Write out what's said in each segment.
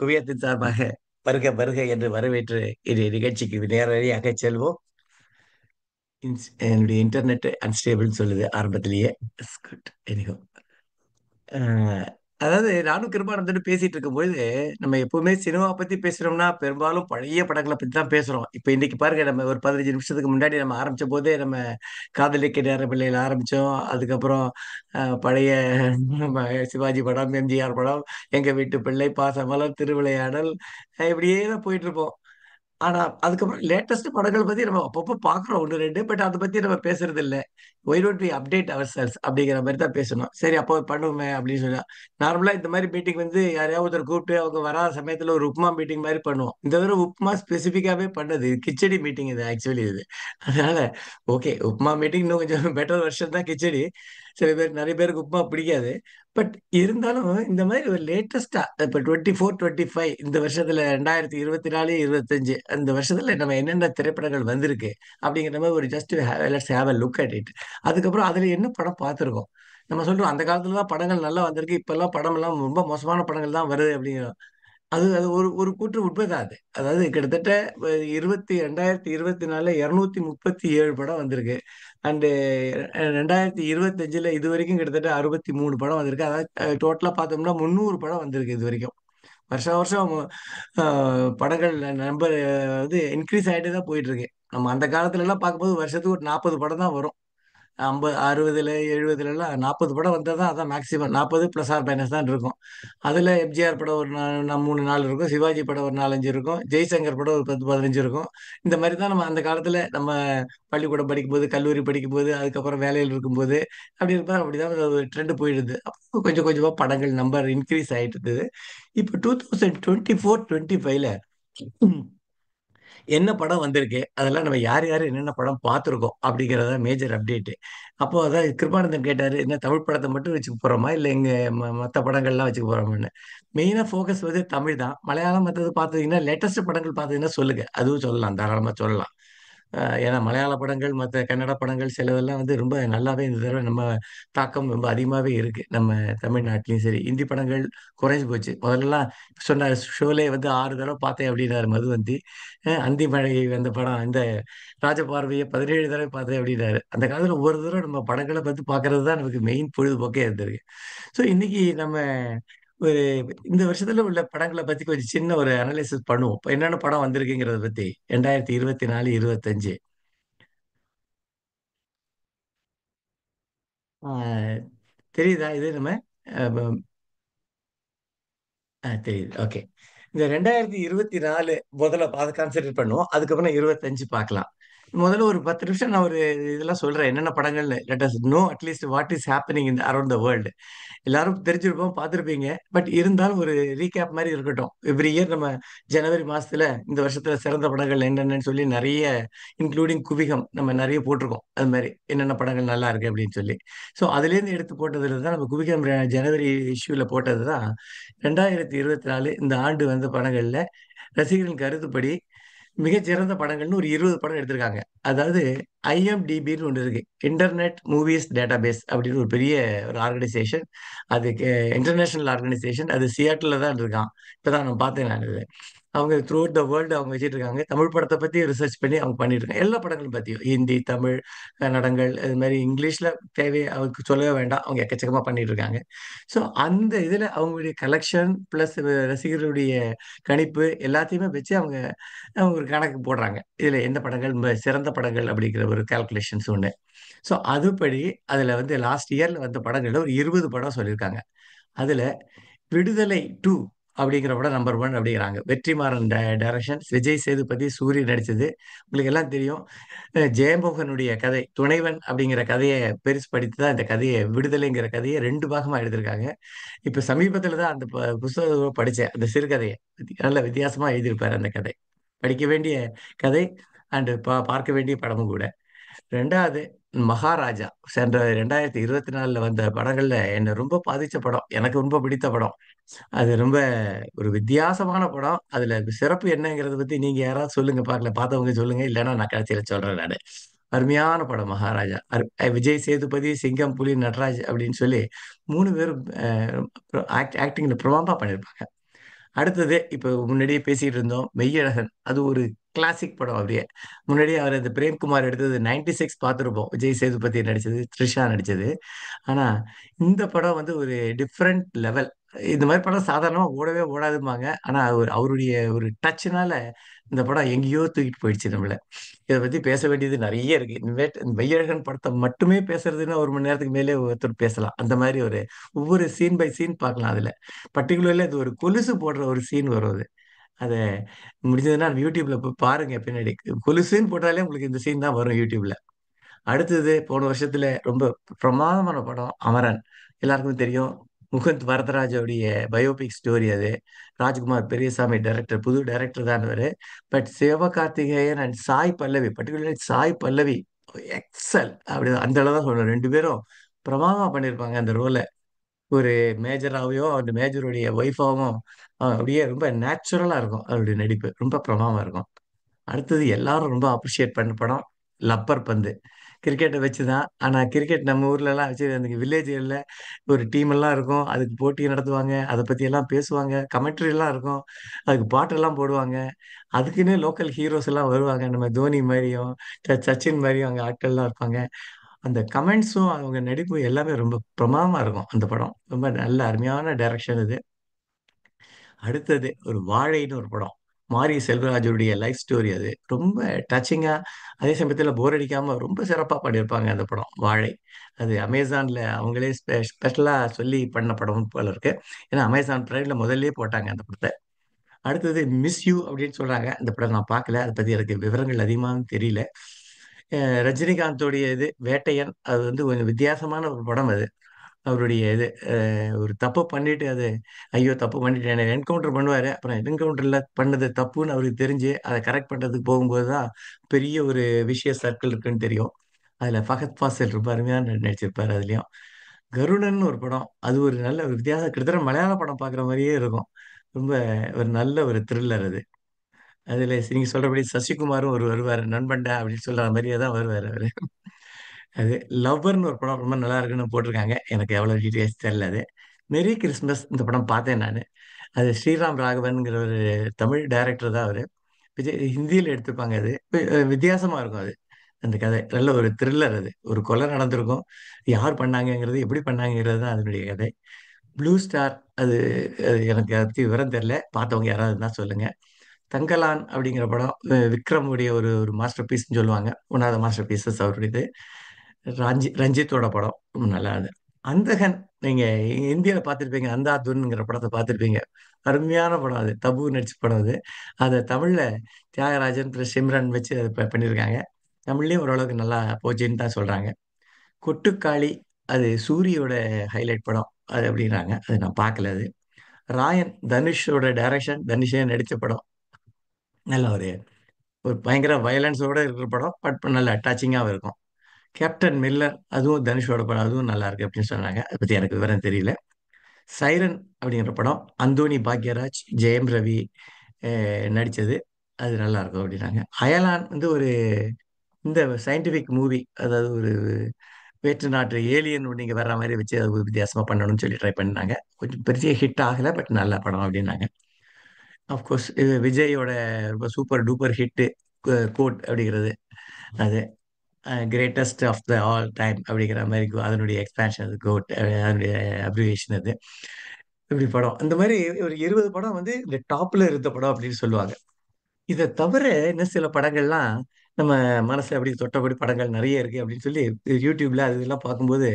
குவியத்தின் சார்பாக வருக வருக என்று வரவேற்று இது நிகழ்ச்சிக்கு நேரடியாக செல்வோம். என்னுடைய இன்டர்நெட் அன்ஸ்டேபிள்னு சொல்லுது ஆரம்பத்திலேயே. Good anyhow. அதாவது நானும் கிருபானந்தனும் பேசிட்டு இருக்கும்போது, நம்ம எப்பவுமே சினிமா பத்தி பேசுறோம்னா பெரும்பாலும் பழைய படங்களை பத்தி தான் பேசுறோம். இப்ப இன்னைக்கு பாருங்க, நம்ம ஒரு 15 நிமிஷத்துக்கு முன்னாடி நம்ம ஆரம்பிச்ச போதே நம்ம காதலிக்க நேரமில்லையில ஆரம்பிச்சோம். அதுக்கப்புறம் பழைய நம்ம சிவாஜி படம், எம்ஜிஆர் படம், எங்க வீட்டு பிள்ளை, பாசமலர், திருவிளையாடல், இப்படியே தான் போயிட்டு இருப்போம். ஆனா அதுக்கப்புறம் லேட்டஸ்ட் படங்கள் பத்தி நம்ம அப்பப்போ பாக்குறோம் ஒன்று ரெண்டு. பட் அதை பத்தி நம்ம பேசுறது இல்ல. Why don't we update ourselves அப்படிங்கிற மாதிரி தான் பேசணும். சரி, அப்போ பண்ணுவோமே அப்படின்னு சொல்லி நார்மலா இந்த மாதிரி மீட்டிங் வந்து யாரையாவது ஒருத்தர் கூப்பிட்டு அவங்க வராத சமயத்துல ஒரு உப்புமா மீட்டிங் மாதிரி பண்ணுவோம். இந்த தடவை உப்புமா ஸ்பெசிஃபிக்காவே பண்ணது கிச்சடி மீட்டிங் இது ஆக்சுவலி இது. அதனால ஓகே, உப்புமா மீட்டிங் இன்னும் கொஞ்சம் பெட்டர் வெர்ஷன் தான் கிச்சடி. சில பேர், நிறைய பேருக்கு உப்புமா பிடிக்காது. பட் இருந்தாலும் இந்த மாதிரி ஒரு லேட்டஸ்டா இப்ப 24 25 இந்த வருஷத்துல 2024 25 அந்த வருஷத்துல நம்ம என்னென்ன திரைப்படங்கள் வந்திருக்கு அப்படிங்கிற மாதிரி ஒரு just let's have a look at it. அதுக்கப்புறம் அதுல என்ன படம் பார்த்திருக்கோம். நம்ம சொல்றோம் அந்த காலத்துல தான் படங்கள் நல்லா வந்திருக்கு, இப்ப எல்லாம் படம் எல்லாம் ரொம்ப மோசமான படங்கள் தான் வருது அப்படிங்கிறோம். அது அது ஒரு ஒரு கூற்று உண்மைதான் அது. அதாவது கிட்டத்தட்ட 2024 237 படம் வந்திருக்கு. அண்டு 2025 இது வரைக்கும் கிட்டத்தட்ட 63 படம் வந்திருக்கு. அதாவது டோட்டலா பார்த்தோம்னா 300 படம் வந்திருக்கு இது வரைக்கும். வருஷம் வருஷம் படங்கள் நம்பர் வந்து இன்க்ரீஸ் ஆகிட்டே தான் போயிட்டு இருக்கு. நம்ம அந்த காலத்துல எல்லாம் பார்க்கும்போது வருஷத்துக்கு ஒரு 40 படம் தான் வரும். 50 60 70 எல்லாம் 40 படம் வந்தால் தான், அதான் மேக்ஸிமம். 40 ப்ளஸ் ஆர் மைனஸ் தான் இருக்கும். அதுல எம்ஜிஆர் படம் ஒரு 3 4 இருக்கும், சிவாஜி படம் ஒரு 4 5 இருக்கும், ஜெய்சங்கர் படம் ஒரு 10 15 இருக்கும். இந்த மாதிரி தான் நம்ம அந்த காலத்துல நம்ம பள்ளிக்கூடம் படிக்கும்போது, கல்லூரி படிக்கும்போது, அதுக்கப்புறம் வேலையில் இருக்கும்போது அப்படி இருப்பா. அப்படிதான் ஒரு ட்ரெண்ட் போயிடுது. அப்போ கொஞ்சம் கொஞ்சமா படங்கள் நம்பர் இன்க்ரீஸ் ஆயிட்டு இருந்தது. இப்போ 2024 25ல என்ன படம் வந்திருக்கு, அதெல்லாம் நம்ம யார் யார் என்னென்ன படம் பார்த்துருக்கோம் அப்படிங்கிறத மேஜர் அப்டேட். அப்போ அதான் கிருபானந்தன் கேட்டாரு, என்ன தமிழ் படத்தை மட்டும் வச்சுக்க போறோமா இல்ல எங்க மற்ற படங்கள்லாம் வச்சுக்க போறோம்னு. மெயினா ஃபோக்கஸ் வந்து தமிழ் தான். மலையாளம் மற்றது பார்த்தீங்கன்னா லேட்டஸ்ட் படங்கள் பார்த்தீங்கன்னா சொல்லுங்க, அதுவும் சொல்லலாம், தாராளமா சொல்லலாம். ஏன்னா மலையாள படங்கள் மற்ற கன்னட படங்கள் சிலதெல்லாம் வந்து ரொம்ப நல்லாவே இந்த தடவை நம்ம தாக்கம் ரொம்ப அதிகமாகவே இருக்கு நம்ம தமிழ்நாட்டிலையும் சரி. இந்தி படங்கள் குறைஞ்சு போச்சு. முதல்லலாம் சொன்ன ஷோலே வந்து 6 தடவை பார்த்தேன் அப்படின்னாரு மதுவந்தி. அந்தி மழை வந்த படம் இந்த ராஜபார்வையை 17 தடவை பார்த்தேன் அப்படின்னாரு. அந்த காலத்துல ஒவ்வொரு தடவை நம்ம படங்களை பார்த்து பார்க்கறது தான் நமக்கு மெயின் பொழுதுபோக்கே இருந்திருக்கு. ஸோ இன்னைக்கு நம்ம ஒரு இந்த வருஷத்துல உள்ள படங்களை பத்தி கொஞ்சம் சின்ன ஒரு அனலைசிஸ் பண்ணுவோம். இப்ப என்னென்ன படம் வந்திருக்குங்கிறத பத்தி 2024 25. ஆஹ் தெரியுதா இது நம்ம அஹ் தெரியுது. ஓகே. இந்த 2024 முதல்ல அதை கான்சென்ட்ரேட் பண்ணுவோம். அதுக்கப்புறம் 25 பார்க்கலாம். முதல்ல ஒரு 10 நிமிஷம் நான் ஒரு இதெல்லாம் சொல்றேன், என்னென்ன படங்கள்னு. Let us know at least what is happening in around the world. எல்லாரும் தெரிஞ்சிருப்போம், பார்த்திருப்பீங்க. பட் இருந்தாலும் ஒரு ரீகேப் மாதிரி இருக்கட்டும். எவ்ரி இயர் நம்ம ஜனவரி மாசத்துல இந்த வருஷத்துல சிறந்த படங்கள் என்னென்னு சொல்லி நிறைய, இன்க்ளூடிங் குவிகம், நம்ம நிறைய போட்டிருக்கோம். அது மாதிரி என்னென்ன படங்கள் நல்லா இருக்கு அப்படின்னு சொல்லி. ஸோ அதுலேருந்து எடுத்து போட்டதுல தான் நம்ம குவிகம் ஜனவரி இஷ்யூல போட்டது தான் 2024 இந்த ஆண்டு வந்த படங்கள்ல ரசிகர்களின் கருத்துப்படி மிகச்சிறந்த படங்கள்னு ஒரு 20 படம் எடுத்திருக்காங்க. அதாவது ஐஎம்டிபின்னு ஒன்று இருக்கு, இன்டர்நெட் மூவிஸ் டேட்டாபேஸ் அப்படின்னு ஒரு பெரிய ஒரு ஆர்கனைசேஷன். அது இன்டர்நேஷனல் ஆர்கனைசேஷன். அது சியாட்டில் தான் இருக்கான். இப்பதான் நான் பார்த்தேன் நான் இது. அவங்க த்ரூ அவுட் த வேர்ல்டு அவங்க வச்சுட்டு இருக்காங்க. தமிழ் படத்தை பத்தி ரிசர்ச் பண்ணி அவங்க பண்ணிட்டு இருக்காங்க. எல்லா படங்களும் பத்தியும் ஹிந்தி, தமிழ், கன்னடங்கள், அது மாதிரி இங்கிலீஷ்ல தேவை அவருக்கு சொல்லவே வேண்டாம், அவங்க எக்கச்சக்கமா பண்ணிட்டு இருக்காங்க. ஸோ அந்த இதுல அவங்களுடைய கலெக்ஷன் பிளஸ் ரசிகர்களுடைய கணிப்பு எல்லாத்தையுமே வச்சு அவங்க அவங்க ஒரு கணக்கு போடுறாங்க. இதுல எந்த படங்கள் சிறந்த படங்கள் அப்படிங்கிற ஒரு கால்குலேஷன்ஸ் ஒண்ணு. ஸோ அதுபடி அதுல வந்து லாஸ்ட் இயர்ல வந்த படங்கள்ல ஒரு 20 படம் சொல்லியிருக்காங்க. அதுல விடுதலை 2 அப்படிங்கிற படம் நம்பர் 1 அப்படிங்கிறாங்க. வெற்றிமாறன் டைரக்ஷன், விஜய் சேதுபதி, சூரிய நடிச்சது. உங்களுக்கு எல்லாம் தெரியும். ஜெயமோகனுடைய கதை துணைவன் அப்படிங்கிற கதையை பெருசு படித்து தான் இந்த கதையை, விடுதலைங்கிற கதையை 2 பாகமா எடுத்திருக்காங்க. இப்ப சமீபத்துல தான் அந்த புஸ்தகம் படிச்சேன், அந்த சிறுகதையை. நல்ல வித்தியாசமா எழுதியிருப்பாரு அந்த கதை. படிக்க வேண்டிய கதை அண்ட் பார்க்க வேண்டிய படமும் கூட. ரெண்டாவது மகாராஜா. சென்ற 2024 வந்த படங்கள்ல என்ன ரொம்ப பாதிச்ச படம், எனக்கு ரொம்ப பிடித்த படம். அது ரொம்ப ஒரு வித்தியாசமான படம். அதுல சிறப்பு என்னங்கிறத பத்தி நீங்க யாராவது சொல்லுங்க பார்க்கலாம். பார்த்தவங்க சொல்லுங்க, இல்லைன்னா நான் கடைசியில சொல்றேன் நானு. அருமையான படம் மகாராஜா. விஜய் சேதுபதி, சிங்கம், புலி, நடராஜ் அப்படின்னு சொல்லி 3 பேரும் ஆக்டிங்ல பிரமாதமா பண்ணியிருப்பாங்க. அடுத்தது இப்ப முன்னாடியே பேசிட்டு இருந்தோம் மெய்யழகன். அது ஒரு கிளாசிக் படம் அப்படியே. முன்னாடியே அவர் இந்த பிரேம்குமார் எடுத்தது 96 பார்த்திருப்போம். விஜய் சேதுபதி நடிச்சது, த்ரிஷா நடிச்சது. ஆனா இந்த படம் வந்து ஒரு டிஃப்ரெண்ட் லெவல். இந்த மாதிரி படம் சாதாரணமா ஓடவே ஓடாதும்பாங்க. ஆனா அவருடைய ஒரு டச்னால இந்த படம் எங்கேயோ தூக்கிட்டு போயிடுச்சு நம்மள. இதை பத்தி பேச வேண்டியது நிறைய இருக்கு. இனிமேட் இந்த மெய்யழகன் படத்தை மட்டுமே பேசுறதுன்னா 1 மணி நேரத்துக்கு மேலே ஒருத்தர் பேசலாம். அந்த மாதிரி ஒரு ஒவ்வொரு சீன் பை சீன் பார்க்கலாம் அதுல. பர்டிகுலர்லி அது ஒரு கொலுசு போடுற ஒரு சீன் வரும் அது. அத முடிஞ்சதுன்னா யூடியூப்ல போய் பாருங்க பின்னாடி. கொலுசுன்னு போட்டாலே உங்களுக்கு இந்த சீன் தான் வரும் யூடியூப்ல. அடுத்தது போன வருஷத்துல ரொம்ப பிரமாதமான படம் அமரன். எல்லாருக்கும் தெரியும். முகுந்த் வரதராஜோடைய பயோபிக் ஸ்டோரி அது. ராஜ்குமார் பெரியசாமி டைரக்டர், புது டைரக்டர் தான் அவரு. But Sivakarthikeyan and Sai Pallavi, particularly Sai Pallavi excel. அப்படி அந்த அளவு தான் சொல்லணும். 2 பேரும் பிரமாதமா பண்ணியிருப்பாங்க அந்த ரோலை. ஒரு மேஜராவையோ அந்த மேஜருடைய ஒய்ஃபாவும் அப்படியே ரொம்ப நேச்சுரலா இருக்கும். அவருடைய நடிப்பு ரொம்ப பிரமாதமா இருக்கும். அடுத்தது எல்லாரும் ரொம்ப அப்ரிஷியேட் பண்ண படம் லப்பர் பந்து. கிரிக்கெட்டை வச்சுதான். ஆனா கிரிக்கெட் நம்ம ஊர்ல எல்லாம் வச்சு அந்த வில்லேஜ்கள்ல ஒரு டீம் எல்லாம் இருக்கும். அதுக்கு போட்டி நடத்துவாங்க. அதை பத்தி எல்லாம் பேசுவாங்க. கமெண்ட்ரி எல்லாம் இருக்கும். அதுக்கு பாட்டெல்லாம் போடுவாங்க. அதுக்குன்னே லோக்கல் ஹீரோஸ் எல்லாம் வருவாங்க. நம்ம தோனி மாதிரியும் சச்சின் மாதிரியும் அங்க ஆட்கள் எல்லாம் இருப்பாங்க. அந்த கமெண்ட்ஸும் அவங்க நடிப்பும் எல்லாமே ரொம்ப பிரமாதமா இருக்கும் அந்த படம். ரொம்ப நல்ல அருமையான டைரக்ஷன் இது. அடுத்தது ஒரு வாழைன்னு ஒரு படம். மாரி செல்வராஜுடைய லைஃப் ஸ்டோரி அது. ரொம்ப டச்சிங்கா, அதே சமயத்துல போர் அடிக்காம ரொம்ப சிறப்பா பண்ணியிருப்பாங்க அந்த படம் வாழை. அது அமேசான்ல அவங்களே ஸ்பெஷலா சொல்லி பண்ண படம் போல இருக்கு. ஏன்னா அமேசான் பிரைம்ல முதல்லயே போட்டாங்க அந்த படத்தை. அடுத்தது மிஸ் யூ அப்படின்னு சொல்றாங்க. அந்த படம் நான் பார்க்கல. அதை பத்தி எனக்கு விவரங்கள் அதிகமா தெரியல. ரஜினிகாந்தோடைய இது வேட்டையன். அது வந்து கொஞ்சம் வித்தியாசமான ஒரு படம் அது. அவருடைய இது ஒரு தப்பு பண்ணிட்டு அது ஐயோ தப்பு பண்ணிட்டேன் என்கவுண்டர் பண்ணுவாரு. அப்புறம் என்கவுண்டர்ல பண்ணது தப்புன்னு அவருக்கு தெரிஞ்சு அதை கரெக்ட் பண்றதுக்கு போகும்போது தான் பெரிய ஒரு விஷய சர்க்கிள் இருக்குன்னு தெரியும். அதுல ஃபகத் ஃபாசில் ரொம்ப அருமையா நடிச்சிருப்பாரு அதுலயும். கருடன் ஒரு படம். அது ஒரு நல்ல ஒரு வித்தியாசம். கிட்டத்தட்ட மலையாள படம் பார்க்குற மாதிரியே இருக்கும். ரொம்ப ஒரு நல்ல ஒரு த்ரில்லர் அது. அதுல நீங்க சொல்றபடி சசிகுமாரும் ஒரு வருவாரு. நண்பன்டா அப்படின்னு சொல்ற மாதிரியே தான் வருவாரு அவரு. அது லவ்வர்னு ஒரு படம் ரொம்ப நல்லா இருக்குன்னு போட்டிருக்காங்க. எனக்கு எவ்வளவு டீடைல்ஸ் தெரியல அது. மெரி கிறிஸ்மஸ் இந்த படம் பார்த்தேன் நானு. அது ஸ்ரீராம் ராகவன்ங்கிற ஒரு தமிழ் டைரக்டர் தான் அவரு. விஜய் ஹிந்தியில எடுத்திருப்பாங்க அது. வித்தியாசமா இருக்கும் அது. அந்த கதை நல்ல ஒரு த்ரில்லர் அது. ஒரு கொலை நடந்திருக்கும். யார் பண்ணாங்கங்கிறது, எப்படி பண்ணாங்கங்கிறது தான் அதனுடைய கதை. Blue star. அது அது எனக்கு அதை பத்தி விவரம் தெரியல. பார்த்தவங்க யாராவது இருந்தா சொல்லுங்க. தங்கலான் அப்படிங்கிற படம் விக்ரமுடைய ஒரு ஒரு மாஸ்டர் பீஸ்ன்னு சொல்லுவாங்க. ஒன் மாஸ்டர் பீசஸ் அவருடையது. ரஞ்சித்தோட படம் ரொம்ப நல்லா இருந்தது. அந்தகன். நீங்க இந்தியால பார்த்திருப்பீங்க. அந்தாதுன்ங்கிற படத்தை பார்த்திருப்பீங்க. அருமையான படம் அது. தபு நடிச்ச படம் அது. அதை தமிழ்ல தியாகராஜன் பிளஸ் சிம்ரன் வச்சு அதை பண்ணியிருக்காங்க. தமிழ்லயும் ஓரளவுக்கு நல்லா போச்சுன்னு தான் சொல்றாங்க. கொட்டுக்காளி. அது சூரியோட ஹைலைட் படம் அது அப்படின்னாங்க. அது நான் பார்க்கல அது. ராயன் தனுஷோட டைரக்ஷன், தனுஷே நடிச்ச படம். நல்ல ஒரு ஒரு பயங்கர வயலன்ஸோட இருக்கிற படம். பட் நல்ல டச்சிங்காகவும் இருக்கும். Captain Miller. அதுவும் தனுஷோட படம். அதுவும் நல்லா இருக்கு அப்படின்னு சொன்னாங்க. அதை பத்தி எனக்கு விவரம் தெரியல. சைரன் அப்படிங்கிற படம் அந்தோனி பாக்யராஜ், ஜெயம் ரவி நடிச்சது. அது நல்லா இருக்கும் அப்படின்னாங்க. அயலான் வந்து ஒரு இந்த சயின்டிபிக் மூவி. அதாவது ஒரு வேற்று நாட்டு ஏலியன் நீங்க வர்ற மாதிரி வச்சு அது ஒரு வித்தியாசமா பண்ணணும்னு சொல்லி ட்ரை பண்ணாங்க. கொஞ்சம் பெரிய ஹிட் ஆகல. பட் நல்ல படம் அப்படின்னாங்க. அஃப்கோர்ஸ் இது விஜயோட ரொம்ப சூப்பர் டூப்பர் ஹிட் கோட் அப்படிங்கிறது. அது greatest of the all time அப்படிங்கிற மாதிரி அதனுடைய எக்ஸ்பேன்ஷன் அது கோட். அதனுடைய அப்ரிவேஷன் அது. இப்படி படம் அந்த மாதிரி ஒரு 20 படம் வந்து இந்த டாப்ல இருந்த படம் அப்படின்னு சொல்லுவாங்க. இதை தவிர இன்னும் சில படங்கள்லாம் நம்ம மனசை அப்படி தொட்டபடி படங்கள் நிறைய இருக்கு அப்படின்னு சொல்லி யூடியூப்ல அது இதெல்லாம் பார்க்கும்போது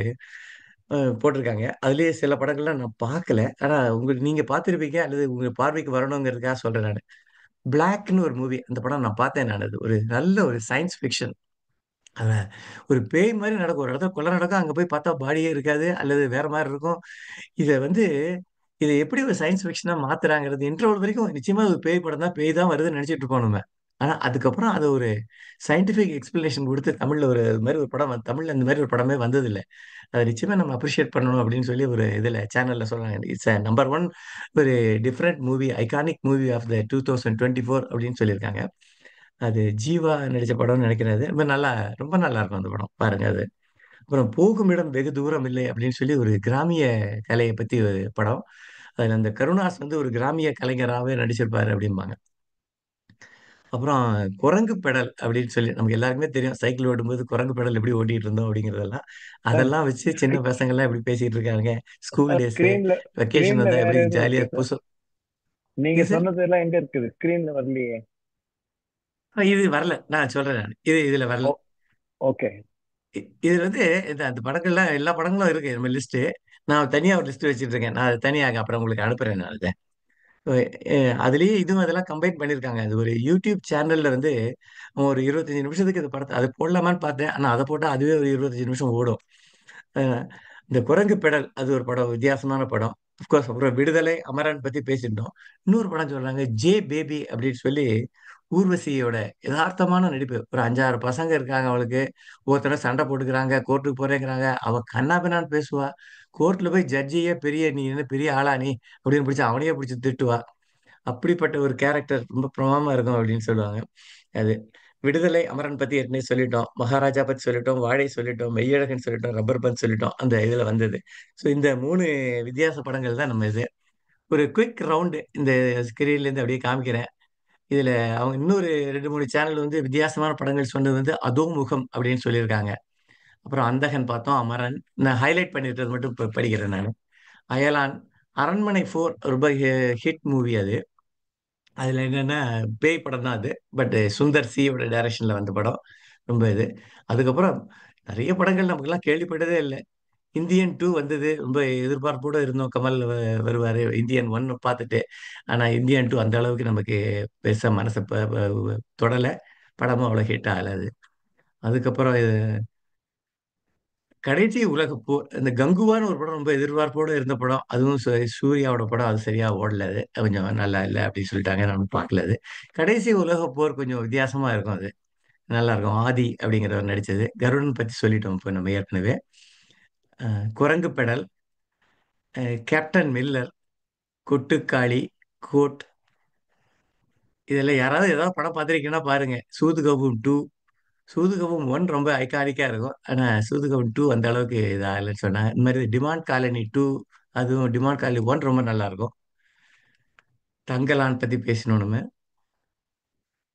போட்டிருக்காங்க. அதுலயே சில படங்கள்லாம் நான் பார்க்கல. ஆனா உங்களுக்கு நீங்க பார்த்திருப்பீங்க அல்லது உங்க பார்வைக்கு வரணுங்கிறதுக்காக சொல்றேன் நான். பிளாக்னு ஒரு மூவி. அந்த படம் நான் பார்த்தேன் நான். அது ஒரு நல்ல ஒரு சயின்ஸ் ஃபிக்ஷன். அதான் ஒரு பேய் மாதிரி நடக்கும். ஒரு இடத்துல கொலை நடக்கும். அங்க போய் பார்த்தா பாடியே இருக்காது. அல்லது வேற மாதிரி இருக்கும். இத வந்து இத எப்படி ஒரு சயின்ஸ் ஃபிக்ஷனா மாத்துறாங்கிறது இன்டர்வல் வரைக்கும் நிச்சயமா அது பேய் படம் தான். பேய் தான் வருதுன்னு நினைச்சிட்டு இருப்போம் நம்ம. ஆனா அதுக்கப்புறம் அது ஒரு சயின்டிபிக் எக்ஸ்பிளனேஷன் கொடுத்து தமிழ்ல ஒரு இது மாதிரி ஒரு படம் தமிழ்ல இந்த மாதிரி ஒரு படமே வந்ததில்ல. அத நிச்சயமா நம்ம அப்ரிஷியேட் பண்ணணும் அப்படின்னு சொல்லி ஒரு இதுல சேனல்ல சொல்றாங்க. இட்ஸ் நம்பர் ஒன் ஒரு different movie, iconic movie of the 2024 அப்படின்னு சொல்லியிருக்காங்க. அது ஜீவா நடிச்ச படம்னு நினைக்கிறேன் அது. ரொம்ப நல்லா இருக்கும் அந்த படம். பாருங்க அது. அப்புறம் போகும் இடம் வெகு தூரம் இல்லை அப்படின்னு சொல்லி ஒரு கிராமிய கலையை பத்தி ஒரு படம். அதுல அந்த கருணாஸ் வந்து ஒரு கிராமிய கலைஞராகவே நடிச்சிருப்பாரு அப்படிம்பாங்க. அப்புறம் குரங்கு பெடல் அப்படின்னு சொல்லி நமக்கு எல்லாருக்குமே தெரியும் சைக்கிள் ஓட்டும்போது குரங்கு பெடல் எப்படி ஓட்டிட்டு இருந்தோம் அப்படிங்கிறதெல்லாம். சார், அதெல்லாம் வச்சு சின்ன பசங்க எல்லாம் எப்படி பேசிட்டு இருக்காங்க. ஸ்கூல் சார், டேஸ் ஸ்கிரீன்ல வெக்கேஷன் ஸ்கிரீன்ல வந்தா வேற எப்படி எதுவும் ஜாலியா இருக்கு சார்? புதுசு. நீங்க இது சார். சொன்னது எல்லாம் எங்க இருக்குது? ஸ்கிரீன்ல வரலையே. இது வரல, நான் சொல்றேன். நான் இதுல வரல. ஓ, ஓகே. இது வந்து இந்த அந்த படங்கள்லாம் எல்லா படங்களும் இருக்கு நம்ம லிஸ்ட். நான் தனியா ஒரு லிஸ்ட் வச்சிட்டு இருக்கேன். நான் அதை தனியாக அப்புறம் உங்களுக்கு அனுப்புறேன் நான் அதை. அதுலயே இதுவும் அதெல்லாம் கம்பைன் பண்ணியிருக்காங்க. அது ஒரு யூடியூப் சேனல்ல வந்து ஒரு 25 நிமிஷத்துக்கு இந்த படத்தை அது போடலாமான்னு பார்த்தேன். ஆனா அதை போட்டா அதுவே ஒரு 25 நிமிஷம் ஓடும். அஹ் இந்த குரங்கு பெடல் அது ஒரு படம், வித்தியாசமான படம். அப்கோர்ஸ் அப்புறம் விடுதலை, அமரன் பத்தி பேசிட்டோம். இன்னொரு படம் சொல்றாங்க ஜே பேபி அப்படின்னு சொல்லி. ஊர்வசியோட யதார்த்தமான நடிப்பு. ஒரு 5, 6 பசங்க இருக்காங்க அவளுக்கு. ஒருத்தர சண்டை போட்டுக்கிறாங்க, கோர்ட்டுக்கு போறேங்கிறாங்க. அவ கண்ணா பின்னான்னு பேசுவா. கோர்ட்ல போய் ஜட்ஜியே பெரிய நீ என்ன பெரிய ஆளா நீ அப்படின்னு பிடிச்சி அவனையே பிடிச்சி திட்டுவா. அப்படிப்பட்ட ஒரு கேரக்டர் ரொம்ப பிரமாமா இருக்கும் அப்படின்னு சொல்லுவாங்க. அது விடுதலை, அமரன் பத்தி ஏற்கனவே சொல்லிட்டோம். மகாராஜா பத்தி சொல்லிட்டோம். வாழை சொல்லிட்டோம். மெய்யழகன் சொல்லிட்டோம். ரப்பர் பந்த் சொல்லிட்டோம். அந்த இதுல வந்தது. ஸோ இந்த 3 வித்தியாச படங்கள் தான் நம்ம இது. ஒரு குயிக் ரவுண்டு இந்த ஸ்கிரீன்ல இருந்து அப்படியே காமிக்கிறேன். இதுல அவங்க இன்னொரு 2, 3 சேனல் வந்து வித்தியாசமான படங்கள் சொன்னது வந்து அதோ முகம் அப்படின்னு சொல்லியிருக்காங்க. அப்புறம் அந்தகன் பார்த்தோம், அமரன். நான் ஹைலைட் பண்ணிருக்கிறது மட்டும் படிக்கிறேன் நான். அயலான், அரண்மனை 4 ரொம்ப ஹிட் மூவி அது. அதுல என்னன்னா பேய் படம் தான் அது. பட் சுந்தர் சியோட டைரக்ஷன்ல வந்த படம். ரொம்ப இது. அதுக்கப்புறம் நிறைய படங்கள் நமக்கெல்லாம் கேள்விப்பட்டதே இல்லை. இந்தியன் 2 வந்தது. ரொம்ப எதிர்பார்ப்போட இருந்தோம். கமல் வருவாரு. இந்தியன் 1 பார்த்துட்டு. ஆனா இந்தியன் 2 அந்த அளவுக்கு நமக்கு பெருசா மனசை தொடல. படமும் அவ்வளவு ஹிட் ஆகல அது. அதுக்கப்புறம் கடைசி உலக போர் இந்த கங்குவான்னு ஒரு படம் ரொம்ப எதிர்பார்ப்போட இருந்த படம். அதுவும் சூர்யாவோட படம். அது சரியா ஓடல. அது கொஞ்சம் நல்லா இல்லை அப்படின்னு சொல்லிட்டாங்க. நான் பார்க்கல அது. கடைசி உலக போர் கொஞ்சம் வித்தியாசமா இருக்கும் அது. நல்லா இருக்கும். ஆதி அப்படிங்கிறவர் நடிச்சது. கருடன் பத்தி சொல்லிட்டோம் இப்போ நம்ம ஏற்கனவே. Kurangu pedal, Captain Miller, Kottukkaali, GOAT. இதுல யாராவது ஏதாவது படம் பார்த்திருக்கீங்கன்னா பாருங்க. சூதுகவும் 2. சூதுகவும் 1 ரொம்ப ஐகானிக்கா இருக்கும். ஆனா சூதுகவும் 2 அந்த அளவுக்கு இதாகலன்னு சொன்னாங்க. இந்த மாதிரி டிமாண்ட் காலனி 2, அதுவும் டிமாண்ட் காலனி 1 ரொம்ப நல்லா இருக்கும். தங்கலான் பத்தி பேசணும் நம்ம.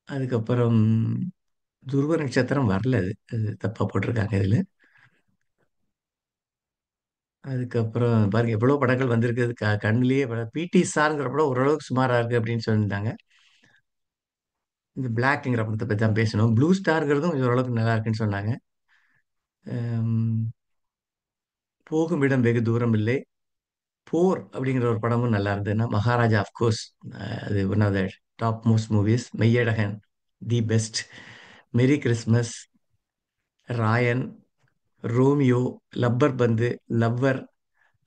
அதுக்கப்புறம் துருவ நட்சத்திரம் வரல அது. அது தப்பா போட்டிருக்காங்க இதுல. அதுக்கப்புறம் பாருங்க எவ்வளவு படங்கள் வந்திருக்கு. கண்ணிலேயே பிடி சார்ங்கிற படம் ஓரளவுக்கு சுமாரா இருக்கு அப்படின்னு சொல்லியிருந்தாங்க. இந்த பிளாக்ங்கிற படத்தை பத்தி தான் பேசணும். ப்ளூ ஸ்டார்ங்கிறதும் கொஞ்சம் ஓரளவுக்கு நல்லா இருக்குன்னு சொன்னாங்க. அம், போகும் இடம் வெகு தூரம் இல்லை. போர் அப்படிங்கிற ஒரு படமும் நல்லா இருந்ததுன்னா மகாராஜா அஃப்கோர்ஸ். அது one of the top most movies. Meiyazhagan the best. Merry Christmas, Raayan, Romeo, Lubber Pandhu, Lover,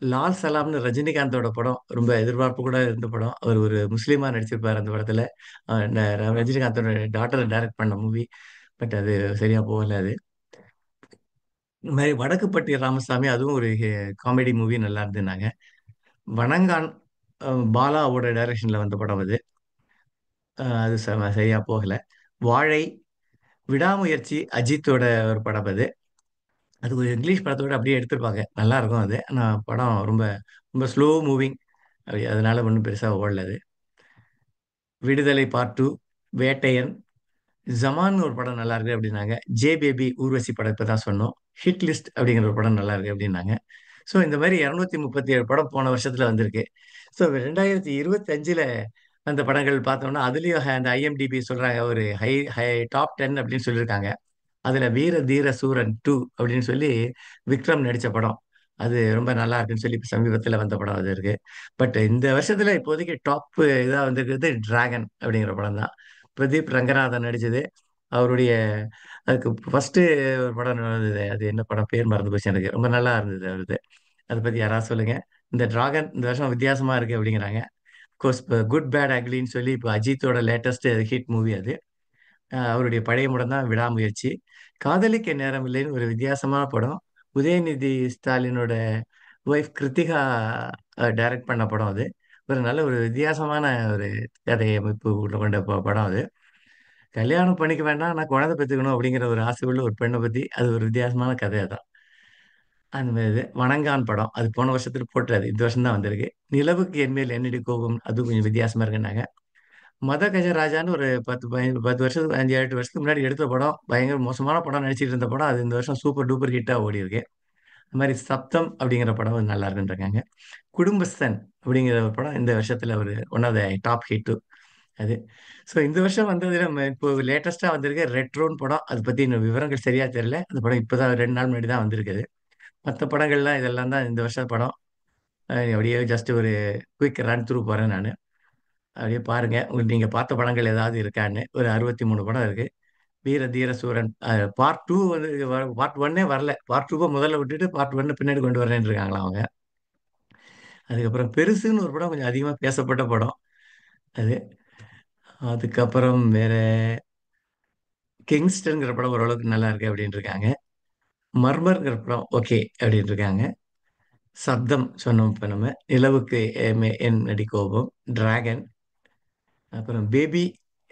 Lal சலாம்னு ரஜினிகாந்தோட படம். ரொம்ப எதிர்பார்ப்பு கூட இருந்த படம். அவர் ஒரு முஸ்லீமா நடிச்சிருப்பார் அந்த படத்துல. ரஜினிகாந்தோட டாட்டர் டைரக்ட் பண்ண மூவி. பட் அது சரியா போகல அது. இந்த மாதிரி வடக்குப்பட்டி ராமசாமி அதுவும் ஒரு காமெடி மூவி நல்லா இருந்துனாங்க. வணங்கான், பாலாவோட டைரக்ஷன்ல வந்த படம் அது. அது சரியா போகல. வாழை, விடாமுயற்சி அஜித்தோட ஒரு படம் அது. அது ஒரு இங்கிலீஷ் படத்தோட அப்படியே எடுத்திருப்பாங்க. நல்லா இருக்கும் அது. ஆனா படம் ரொம்ப ரொம்ப ஸ்லோ மூவிங். அதனால ஒன்றும் பெருசா ஓடல அது. விடுதலை பார்ட் 2, வேட்டையன், ஜமான் ஒரு படம் நல்லா இருக்கு அப்படின்னாங்க. ஜே பேபி ஊர்வசி படம் இப்பதான் சொன்னோம். ஹிட் லிஸ்ட் அப்படிங்கிற ஒரு படம் நல்லா இருக்கு அப்படின்னாங்க. ஸோ இந்த மாதிரி 237 படம் போன வருஷத்துல வந்திருக்கு. ஸோ 2025ல அந்த படங்கள் பார்த்தோம்னா அதுலயும் அந்த ஐஎம்டிபி சொல்றாங்க ஒரு ஹை ஹை டாப் 10 அப்படின்னு சொல்லியிருக்காங்க. அதுல வீர தீர சூரன் 2 அப்படின்னு சொல்லி விக்ரம் நடிச்ச படம். அது ரொம்ப நல்லா இருக்குன்னு சொல்லி இப்ப சமீபத்துல வந்த படம் அது இருக்கு. பட் இந்த வருஷத்துல இப்போதைக்கு டாப் இதா வந்திருக்கிறது டிராகன் அப்படிங்கிற படம் தான். பிரதீப் ரங்கநாதன் நடிச்சது. அவருடைய அதுக்கு ஃபர்ஸ்ட் ஒரு படம் வந்தது. அது என்ன படம் பேர் மறந்து போச்சு எனக்கு. ரொம்ப நல்லா இருந்தது அவருது. அதை பத்தி யாராவது சொல்லுங்க. இந்த டிராகன் இந்த வருஷம் வித்தியாசமா இருக்கு அப்படிங்கிறாங்க. கோர்ஸ் குட் பேட் அக்லின்னு சொல்லி இப்போ அஜித்தோட லேட்டஸ்ட் ஹிட் மூவி அது. அவருடைய பழைய படம் தான் விடாமுயற்சி. காதலிக்க நேரம் இல்லைன்னு ஒரு வித்தியாசமான படம். உதயநிதி ஸ்டாலினோட ஒய்ஃப் கிருத்திகா டைரக்ட் பண்ண படம் அது. ஒரு நல்ல ஒரு வித்தியாசமான ஒரு கதை அமைப்பு உள்ள கொண்ட படம் அது. கல்யாணம் பண்ணிக்க வேண்டாம், நான் குழந்தை பெற்றுக்கணும் அப்படிங்கிற ஒரு ஆசை உள்ள ஒரு பெண்ணை பத்தி அது ஒரு வித்தியாசமான கதை தான். அந்த மாதிரி இது வணங்கான் படம் அது போன வருஷத்துல போட்டுறாது, இந்த வருஷம் தான் வந்திருக்கு. நிலவுக்கு என்மேல் என்னடி கோபம், அது கொஞ்சம் வித்தியாசமா இருக்குன்னாங்க. மத கஜராஜான்னு ஒரு 10 வருஷத்துக்கு 5 8 வருஷத்துக்கு முன்னாடி எடுத்த படம், பயங்கர மோசமான படம் நினைச்சிட்டு இருந்த படம், அது இந்த வருஷம் சூப்பர் டூப்பர் ஹிட்டா ஓடி இருக்கு. அது மாதிரி சப்தம் அப்படிங்கிற படம் வந்து நல்லா இருக்குன்றாங்க. குடும்பஸ்தன் அப்படிங்கிற ஒரு படம் இந்த வருஷத்துல ஒரு one of the top hit அது. ஸோ இந்த வருஷம் வந்ததுல இப்போ லேட்டஸ்டா வந்திருக்க ரெட்ரோன் படம், அதை பத்தி இன்னும் விவரங்கள் சரியா தெரியல. அந்த படம் இப்போதான் 2 நாள் முன்னாடி தான் வந்திருக்குது. மற்ற படங்கள்லாம் இதெல்லாம் தான் இந்த வருஷம் படம். அப்படியே ஜஸ்ட் ஒரு குயிக் ரன் த்ரூ போறேன் நான். அப்படியே பாருங்க, உங்களுக்கு நீங்க பார்த்த படங்கள் ஏதாவது இருக்கான்னு. ஒரு 63 படம் இருக்கு. வீர தீர சூரன் பார்ட் டூ வந்து பார்ட் ஒன்னே வரல, பார்ட் டூவை முதல்ல விட்டுட்டு பார்ட் ஒன்னு பின்னாடி கொண்டு வரேன்னு இருக்காங்களா அவங்க. அதுக்கப்புறம் பெருசுன்னு ஒரு படம் கொஞ்சம் அதிகமா பேசப்பட்ட படம் அது. அதுக்கப்புறம் வேற கிங்ஸ்டன்ங்கிற படம் ஓரளவுக்கு நல்லா இருக்கு அப்படின்னு இருக்காங்க. மர்மர்ங்கிற படம் ஓகே அப்படின்னு இருக்காங்க. சப்தம் சொன்னோம் இப்ப நம்ம. நிலவுக்கு என் நடி கோபம், டிராகன், அப்புறம் பேபி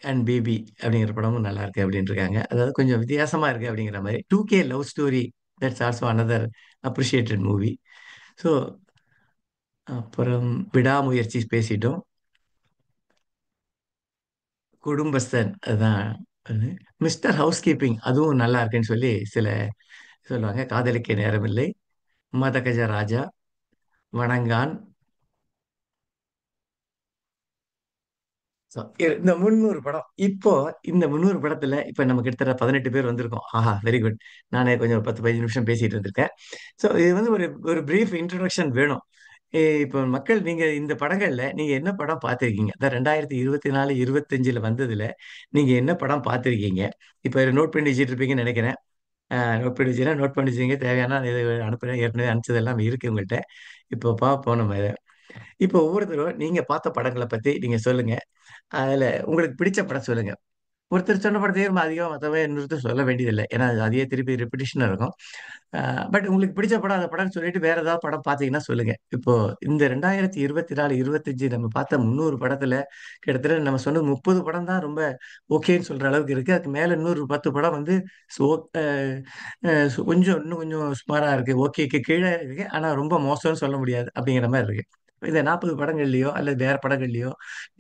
அண்ட் பேபி அப்படிங்கிற படமும் நல்லா இருக்கு அப்படின்னு இருக்காங்க. அதாவது கொஞ்சம் வித்தியாசமா இருக்கு அப்படிங்கிற மாதிரி. 2K love story, that's also another appreciated movie. So அப்புறம் விடாமுயற்சி பேசிட்டோம். குடும்பஸ்தன் அதுதான் அது. மிஸ்டர் ஹவுஸ் கீப்பிங் அதுவும் நல்லா இருக்குன்னு சொல்லி சில சொல்லுவாங்க. காதலிக்க நேரமில்லை, மதகஜ ராஜா, வணங்கான். So, இந்த 300 படம் இப்போ, இந்த 300 படத்துல இப்ப நம்ம கிட்டத்தட்ட 18 பேர் வந்திருக்கோம். ஆஹா, வெரி குட். நானே கொஞ்சம் 10 15 நிமிஷம் பேசிட்டு இருந்திருக்கேன். ஸோ இது வந்து ஒரு ஒரு பிரீஃப் இன்ட்ரடக்ஷன் வேணும். இப்போ மக்கள், நீங்க இந்த படங்கள்ல நீங்க என்ன படம் பார்த்திருக்கீங்க? அதான் 2024 25ல வந்ததுல நீங்க என்ன படம் பார்த்திருக்கீங்க? இப்ப நோட் பண்ணி வச்சுட்டு இருப்பீங்கன்னு நினைக்கிறேன். நோட் பண்ணி வச்சுன்னா நோட் பண்ணி வச்சுங்க, தேவையான இது அனுப்புறேன். ஏற்கனவே அனுப்பிச்சதெல்லாம் இருக்கு உங்கள்கிட்ட. இப்போ பார்ப்போம் நம்ம இதை. இப்போ ஒவ்வொருத்தரும் நீங்க பார்த்த படங்களை பத்தி நீங்க சொல்லுங்க. அதுல உங்களுக்கு பிடிச்ச படம் சொல்லுங்க. ஒருத்தர் சொன்ன படத்தையே நம்ம அதிகமா மத்தவங்க இன்னொருத்தர் சொல்ல வேண்டியதில்லை, ஏன்னா அது அதையே திருப்பி ரெப்பிட்டிஷனா இருக்கும். பட் உங்களுக்கு பிடிச்ச படம் அந்த படம் சொல்லிட்டு வேற ஏதாவது படம் பார்த்தீங்கன்னா சொல்லுங்க. இப்போ இந்த 2024 25 நம்ம பார்த்த 300 படத்துல கிட்டத்தட்ட நம்ம சொன்னது 30 படம் தான் ரொம்ப ஓகேன்னு சொல்ற அளவுக்கு இருக்கு. அதுக்கு மேல இன்னொரு 10 படம் வந்து சோ- அஹ், கொஞ்சம் இன்னும் கொஞ்சம் சுமாரா இருக்கு, ஓகேக்கு கீழே இருக்கு, ஆனா ரொம்ப மோசம்னு சொல்ல முடியாது அப்படிங்கிற மாதிரி இருக்கு. இந்த 40 படங்கள்லயோ அல்லது வேற படங்கள்லயோ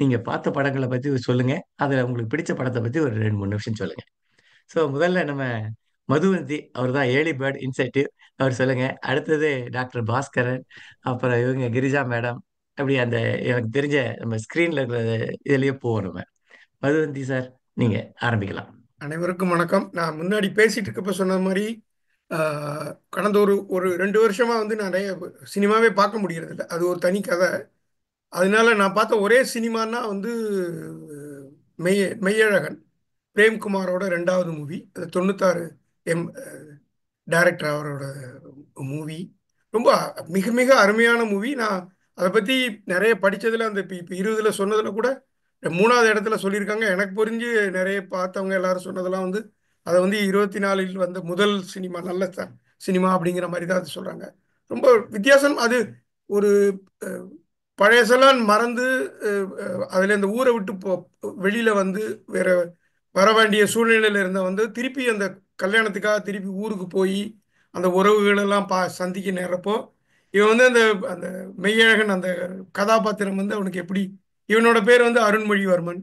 நீங்க பார்த்த படங்களை பத்தி சொல்லுங்க. அதுல உங்களுக்கு பிடிச்ச படத்தை பத்தி ஒரு 2 3 நிமிஷம் சொல்லுங்க. ஸோ முதல்ல நம்ம மதுவந்தி, அவர் தான் ஏர்லி பேர்ட் இன்சென்டிவ், அவர் சொல்லுங்க. அடுத்தது டாக்டர் பாஸ்கரன், அப்புறம் இவங்க கிரிஜா மேடம். அப்படி அந்த எனக்கு தெரிஞ்ச நம்ம ஸ்கிரீன்ல இருக்கிற இதுலயே போவோம் நம்ம. மதுவந்தி சார், நீங்க ஆரம்பிக்கலாம். அனைவருக்கும் வணக்கம். நான் முன்னாடி பேசிட்டு இருக்கப்ப சொன்ன மாதிரி கடந்த ஒரு ஒரு 2 வருஷமா வந்து நான் நிறைய சினிமாவே பார்க்க முடியறதில்ல. அது ஒரு தனி கதை. அதனால நான் பார்த்த ஒரே சினிமான்னா வந்து மெய்யழகன், பிரேம்குமாரோட 2வது மூவி. அது 96 எம் டைரக்டர் அவரோட மூவி. ரொம்ப மிக மிக அருமையான மூவி. நான் அதை பற்றி நிறைய படித்ததில் அந்த இப்போ 20ல் சொன்னதில் கூட 3வது இடத்துல சொல்லியிருக்காங்க. எனக்கு புரிஞ்சு நிறைய பார்த்தவங்க எல்லாரும் சொன்னதெல்லாம் வந்து அதை வந்து 24ல் வந்த முதல் சினிமா, நல்ல சினிமா அப்படிங்கிற மாதிரி தான் அது சொல்கிறாங்க. ரொம்ப வித்தியாசம். அது ஒரு அஹ், பழையசெல்லாம் மறந்து அதில் இந்த ஊரை விட்டு வெளியில் வந்து வேற வர வேண்டிய சூழ்நிலையில் இருந்த வந்து திருப்பி அந்த கல்யாணத்துக்காக திருப்பி ஊருக்கு போய் அந்த உறவுகளெல்லாம் சந்திக்க நேரப்போ இவன் வந்து அந்த அந்த மெய்யழகன் அந்த கதாபாத்திரம் வந்து அவனுக்கு எப்படி, இவனோட பேர் வந்து அருண்மொழிவர்மன்.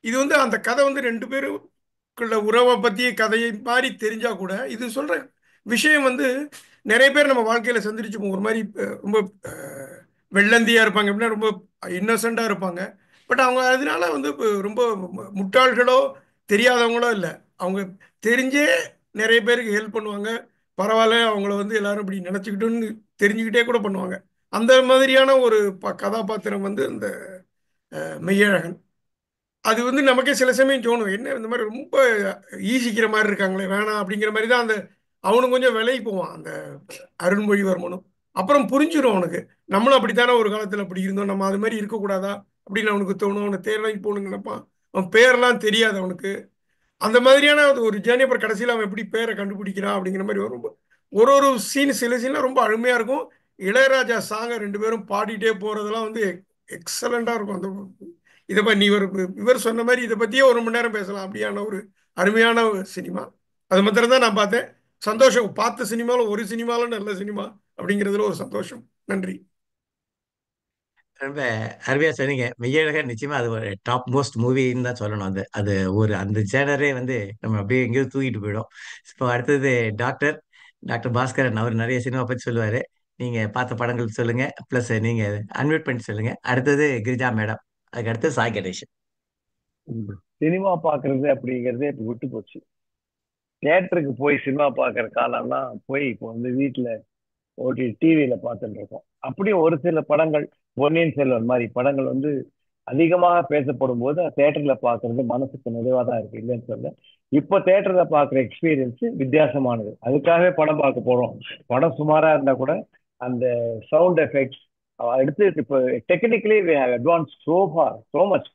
இது வந்து அந்த கதை வந்து 2 பேருக்குள்ள உறவை பற்றிய கதையை மாதிரி தெரிஞ்சா கூட இது சொல்ற விஷயம் வந்து நிறைய பேர் நம்ம வாழ்க்கையில சந்திரிச்சுப்போம். ஒரு மாதிரி ரொம்ப வெள்ளந்தியா இருப்பாங்க, எப்படின்னா ரொம்ப இன்னசென்டா இருப்பாங்க. பட் அவங்க அதனால வந்து ரொம்ப முட்டாள்களோ தெரியாதவங்களோ இல்லை. அவங்க தெரிஞ்சே நிறைய பேருக்கு ஹெல்ப் பண்ணுவாங்க. பரவாயில்ல, அவங்கள வந்து எல்லாரும் இப்படி நினச்சிக்கிட்டோன்னு தெரிஞ்சுக்கிட்டே கூட பண்ணுவாங்க. அந்த மாதிரியான ஒரு கதாபாத்திரம் வந்து இந்த மெய்யழகன். அது வந்து நமக்கே சில சமயம் தோணும், என்ன இந்த மாதிரி ரொம்ப ஈசிக்கிற மாதிரி இருக்காங்களே, வேணாம் அப்படிங்கிற மாதிரி தான். அந்த அவனும் கொஞ்சம் விலைக்கு போவான், அந்த அருண்மொழிவர்மனும். அப்புறம் புரிஞ்சிடும் அவனுக்கு, நம்மளும் அப்படித்தானே ஒரு காலத்தில் அப்படி இருந்தோம், நம்ம அது மாதிரி இருக்கக்கூடாதா அப்படின்னு அவனுக்கு தோணும். அவனை தேர்வாங்கி போகணுன்னு நினைப்பான். அவன் பேரெல்லாம் தெரியாது அவனுக்கு. அந்த மாதிரியான அது ஒரு ஜேர்னி. அப்புறம் கடைசியில் அவன் எப்படி பேரை கண்டுபிடிக்கிறான் அப்படிங்கிற மாதிரி வரும். ஒரு ஒரு சீன், சில சீன்லாம் ரொம்ப அருமையாக இருக்கும். இளையராஜா சாங்கை 2 பேரும் பாடிட்டே போகிறதெல்லாம் வந்து எக்ஸலண்ட்டாக இருக்கும். அந்த இதை நீ இவர் சொன்ன மாதிரி இதை பற்றியே 1 மணி நேரம் பேசலாம், அப்படியான ஒரு அருமையான ஒரு சினிமா. அது மாத்திரம் தான் நான் பார்த்தேன். சந்தோஷம். பார்த்த சினிமாவில் ஒரு சினிமாவில் நல்ல சினிமா அப்படிங்கிறதுல ஒரு சந்தோஷம். நன்றி. ரொம்ப அருமையா சொன்னீங்க. மெய்யழகன் நிச்சயமா அது ஒரு டாப் மோஸ்ட் மூவின்னு தான் சொல்லணும். அது அது ஒரு அந்த ஜேனரே வந்து நம்ம அப்படியே எங்கேயோ தூக்கிட்டு போயிடும். இப்போ அடுத்தது டாக்டர் டாக்டர் பாஸ்கரன், அவர் நிறைய சினிமா பத்தி சொல்லுவாரு. நீங்க பார்த்த படங்கள் சொல்லுங்க, பிளஸ் நீங்க அன்மியூட் பண்ணி சொல்லுங்க. அடுத்தது கிரிஜா மேடம், அதுக்கு அடுத்து சாய் கணேசன். சினிமா பாக்குறது அப்படிங்கறதே இப்ப விட்டு போச்சு. தியேட்டருக்கு போய் சினிமா பாக்குற காலம்லாம் போய் இப்போ வந்து வீட்டுல ஓடி டிவியில பார்த்துட்டு இருக்கோம். அப்படியும் ஒரு சில படங்கள், பொன்னியின் செல்வன் மாதிரி படங்கள் வந்து அதிகமாக பேசப்படும் போது தியேட்டர்ல பாக்குறது மனசுக்கு நிறைவா தான் இருக்கு, இல்லைன்னு சொல்ல. இப்போ தியேட்டர்ல பாக்குற எக்ஸ்பீரியன்ஸ் வித்தியாசமானது. அதுக்காகவே படம் பார்க்க போறோம். படம் சுமாரா இருந்தா கூட அந்த சவுண்ட் எஃபெக்ட்ஸ் எடுத்து இப்போ டெக்னிக்கலி அட்வான்ஸ் சோ மச்.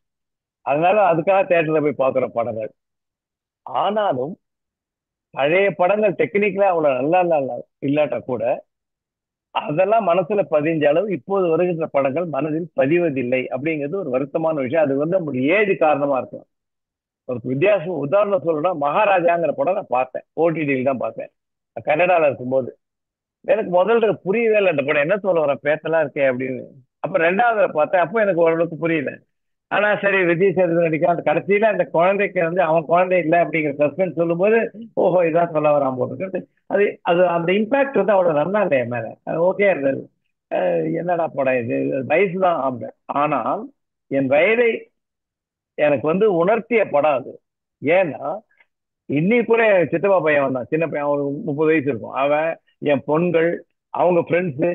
அதனால அதுக்காக தியேட்டர்ல போய் பார்க்குற படங்கள். ஆனாலும் பழைய படங்கள் டெக்னிக்கலா அவ்வளவு நல்லா இல்லாட்டா கூட அதெல்லாம் மனசுல பதிஞ்ச அளவு இப்போது வருகின்ற படங்கள் மனதில் பதிவதில்லை அப்படிங்கிறது ஒரு வருத்தமான விஷயம். அது வந்து நம்முடைய ஏஜ் காரணமா இருக்கலாம். ஒரு வித்தியாசம் உதாரணம் சொல்லணும்னா, மகாராஜாங்கிற படம் நான் பார்த்தேன், ஓடிடியில் தான் பார்த்தேன் கன்னடால இருக்கும்போது. எனக்கு முதல்ல புரியவே இல்லை, அந்த படம் என்ன சொல்ல வர பேத்தலா இருக்கே அப்படின்னு. அப்ப ரெண்டாவது பார்த்தேன், அப்போ எனக்கு ஓரளவுக்கு புரியல. ஆனா சரி, விஜய் சேதுபதி நடிக்கிறான். அந்த கடைசியில அந்த குழந்தைக்கு வந்து அவன் குழந்தை இல்லை அப்படிங்கிற சஸ்பென்ஸ் சொல்லும்போது ஓஹோ இதான் சொல்ல வரான் போட்டு அது அது அந்த இம்பாக்ட் வந்து அவ்வளவு நல்லா இல்லை என் மேல. ஓகே இருந்தது. என்னடா படம் இது, வயசு தான் ஆம்பேன். ஆனால் என் வயதை எனக்கு வந்து உணர்த்திய படம் அது. ஏன்னா இன்னைக்கு கூட என் சித்தப்பா பையன் வந்தான், சின்ன பையன், அவனுக்கு 30 வயசு இருக்கும். அவன், என் பொண்கள், அவங்க ஃப்ரெண்ட்ஸு,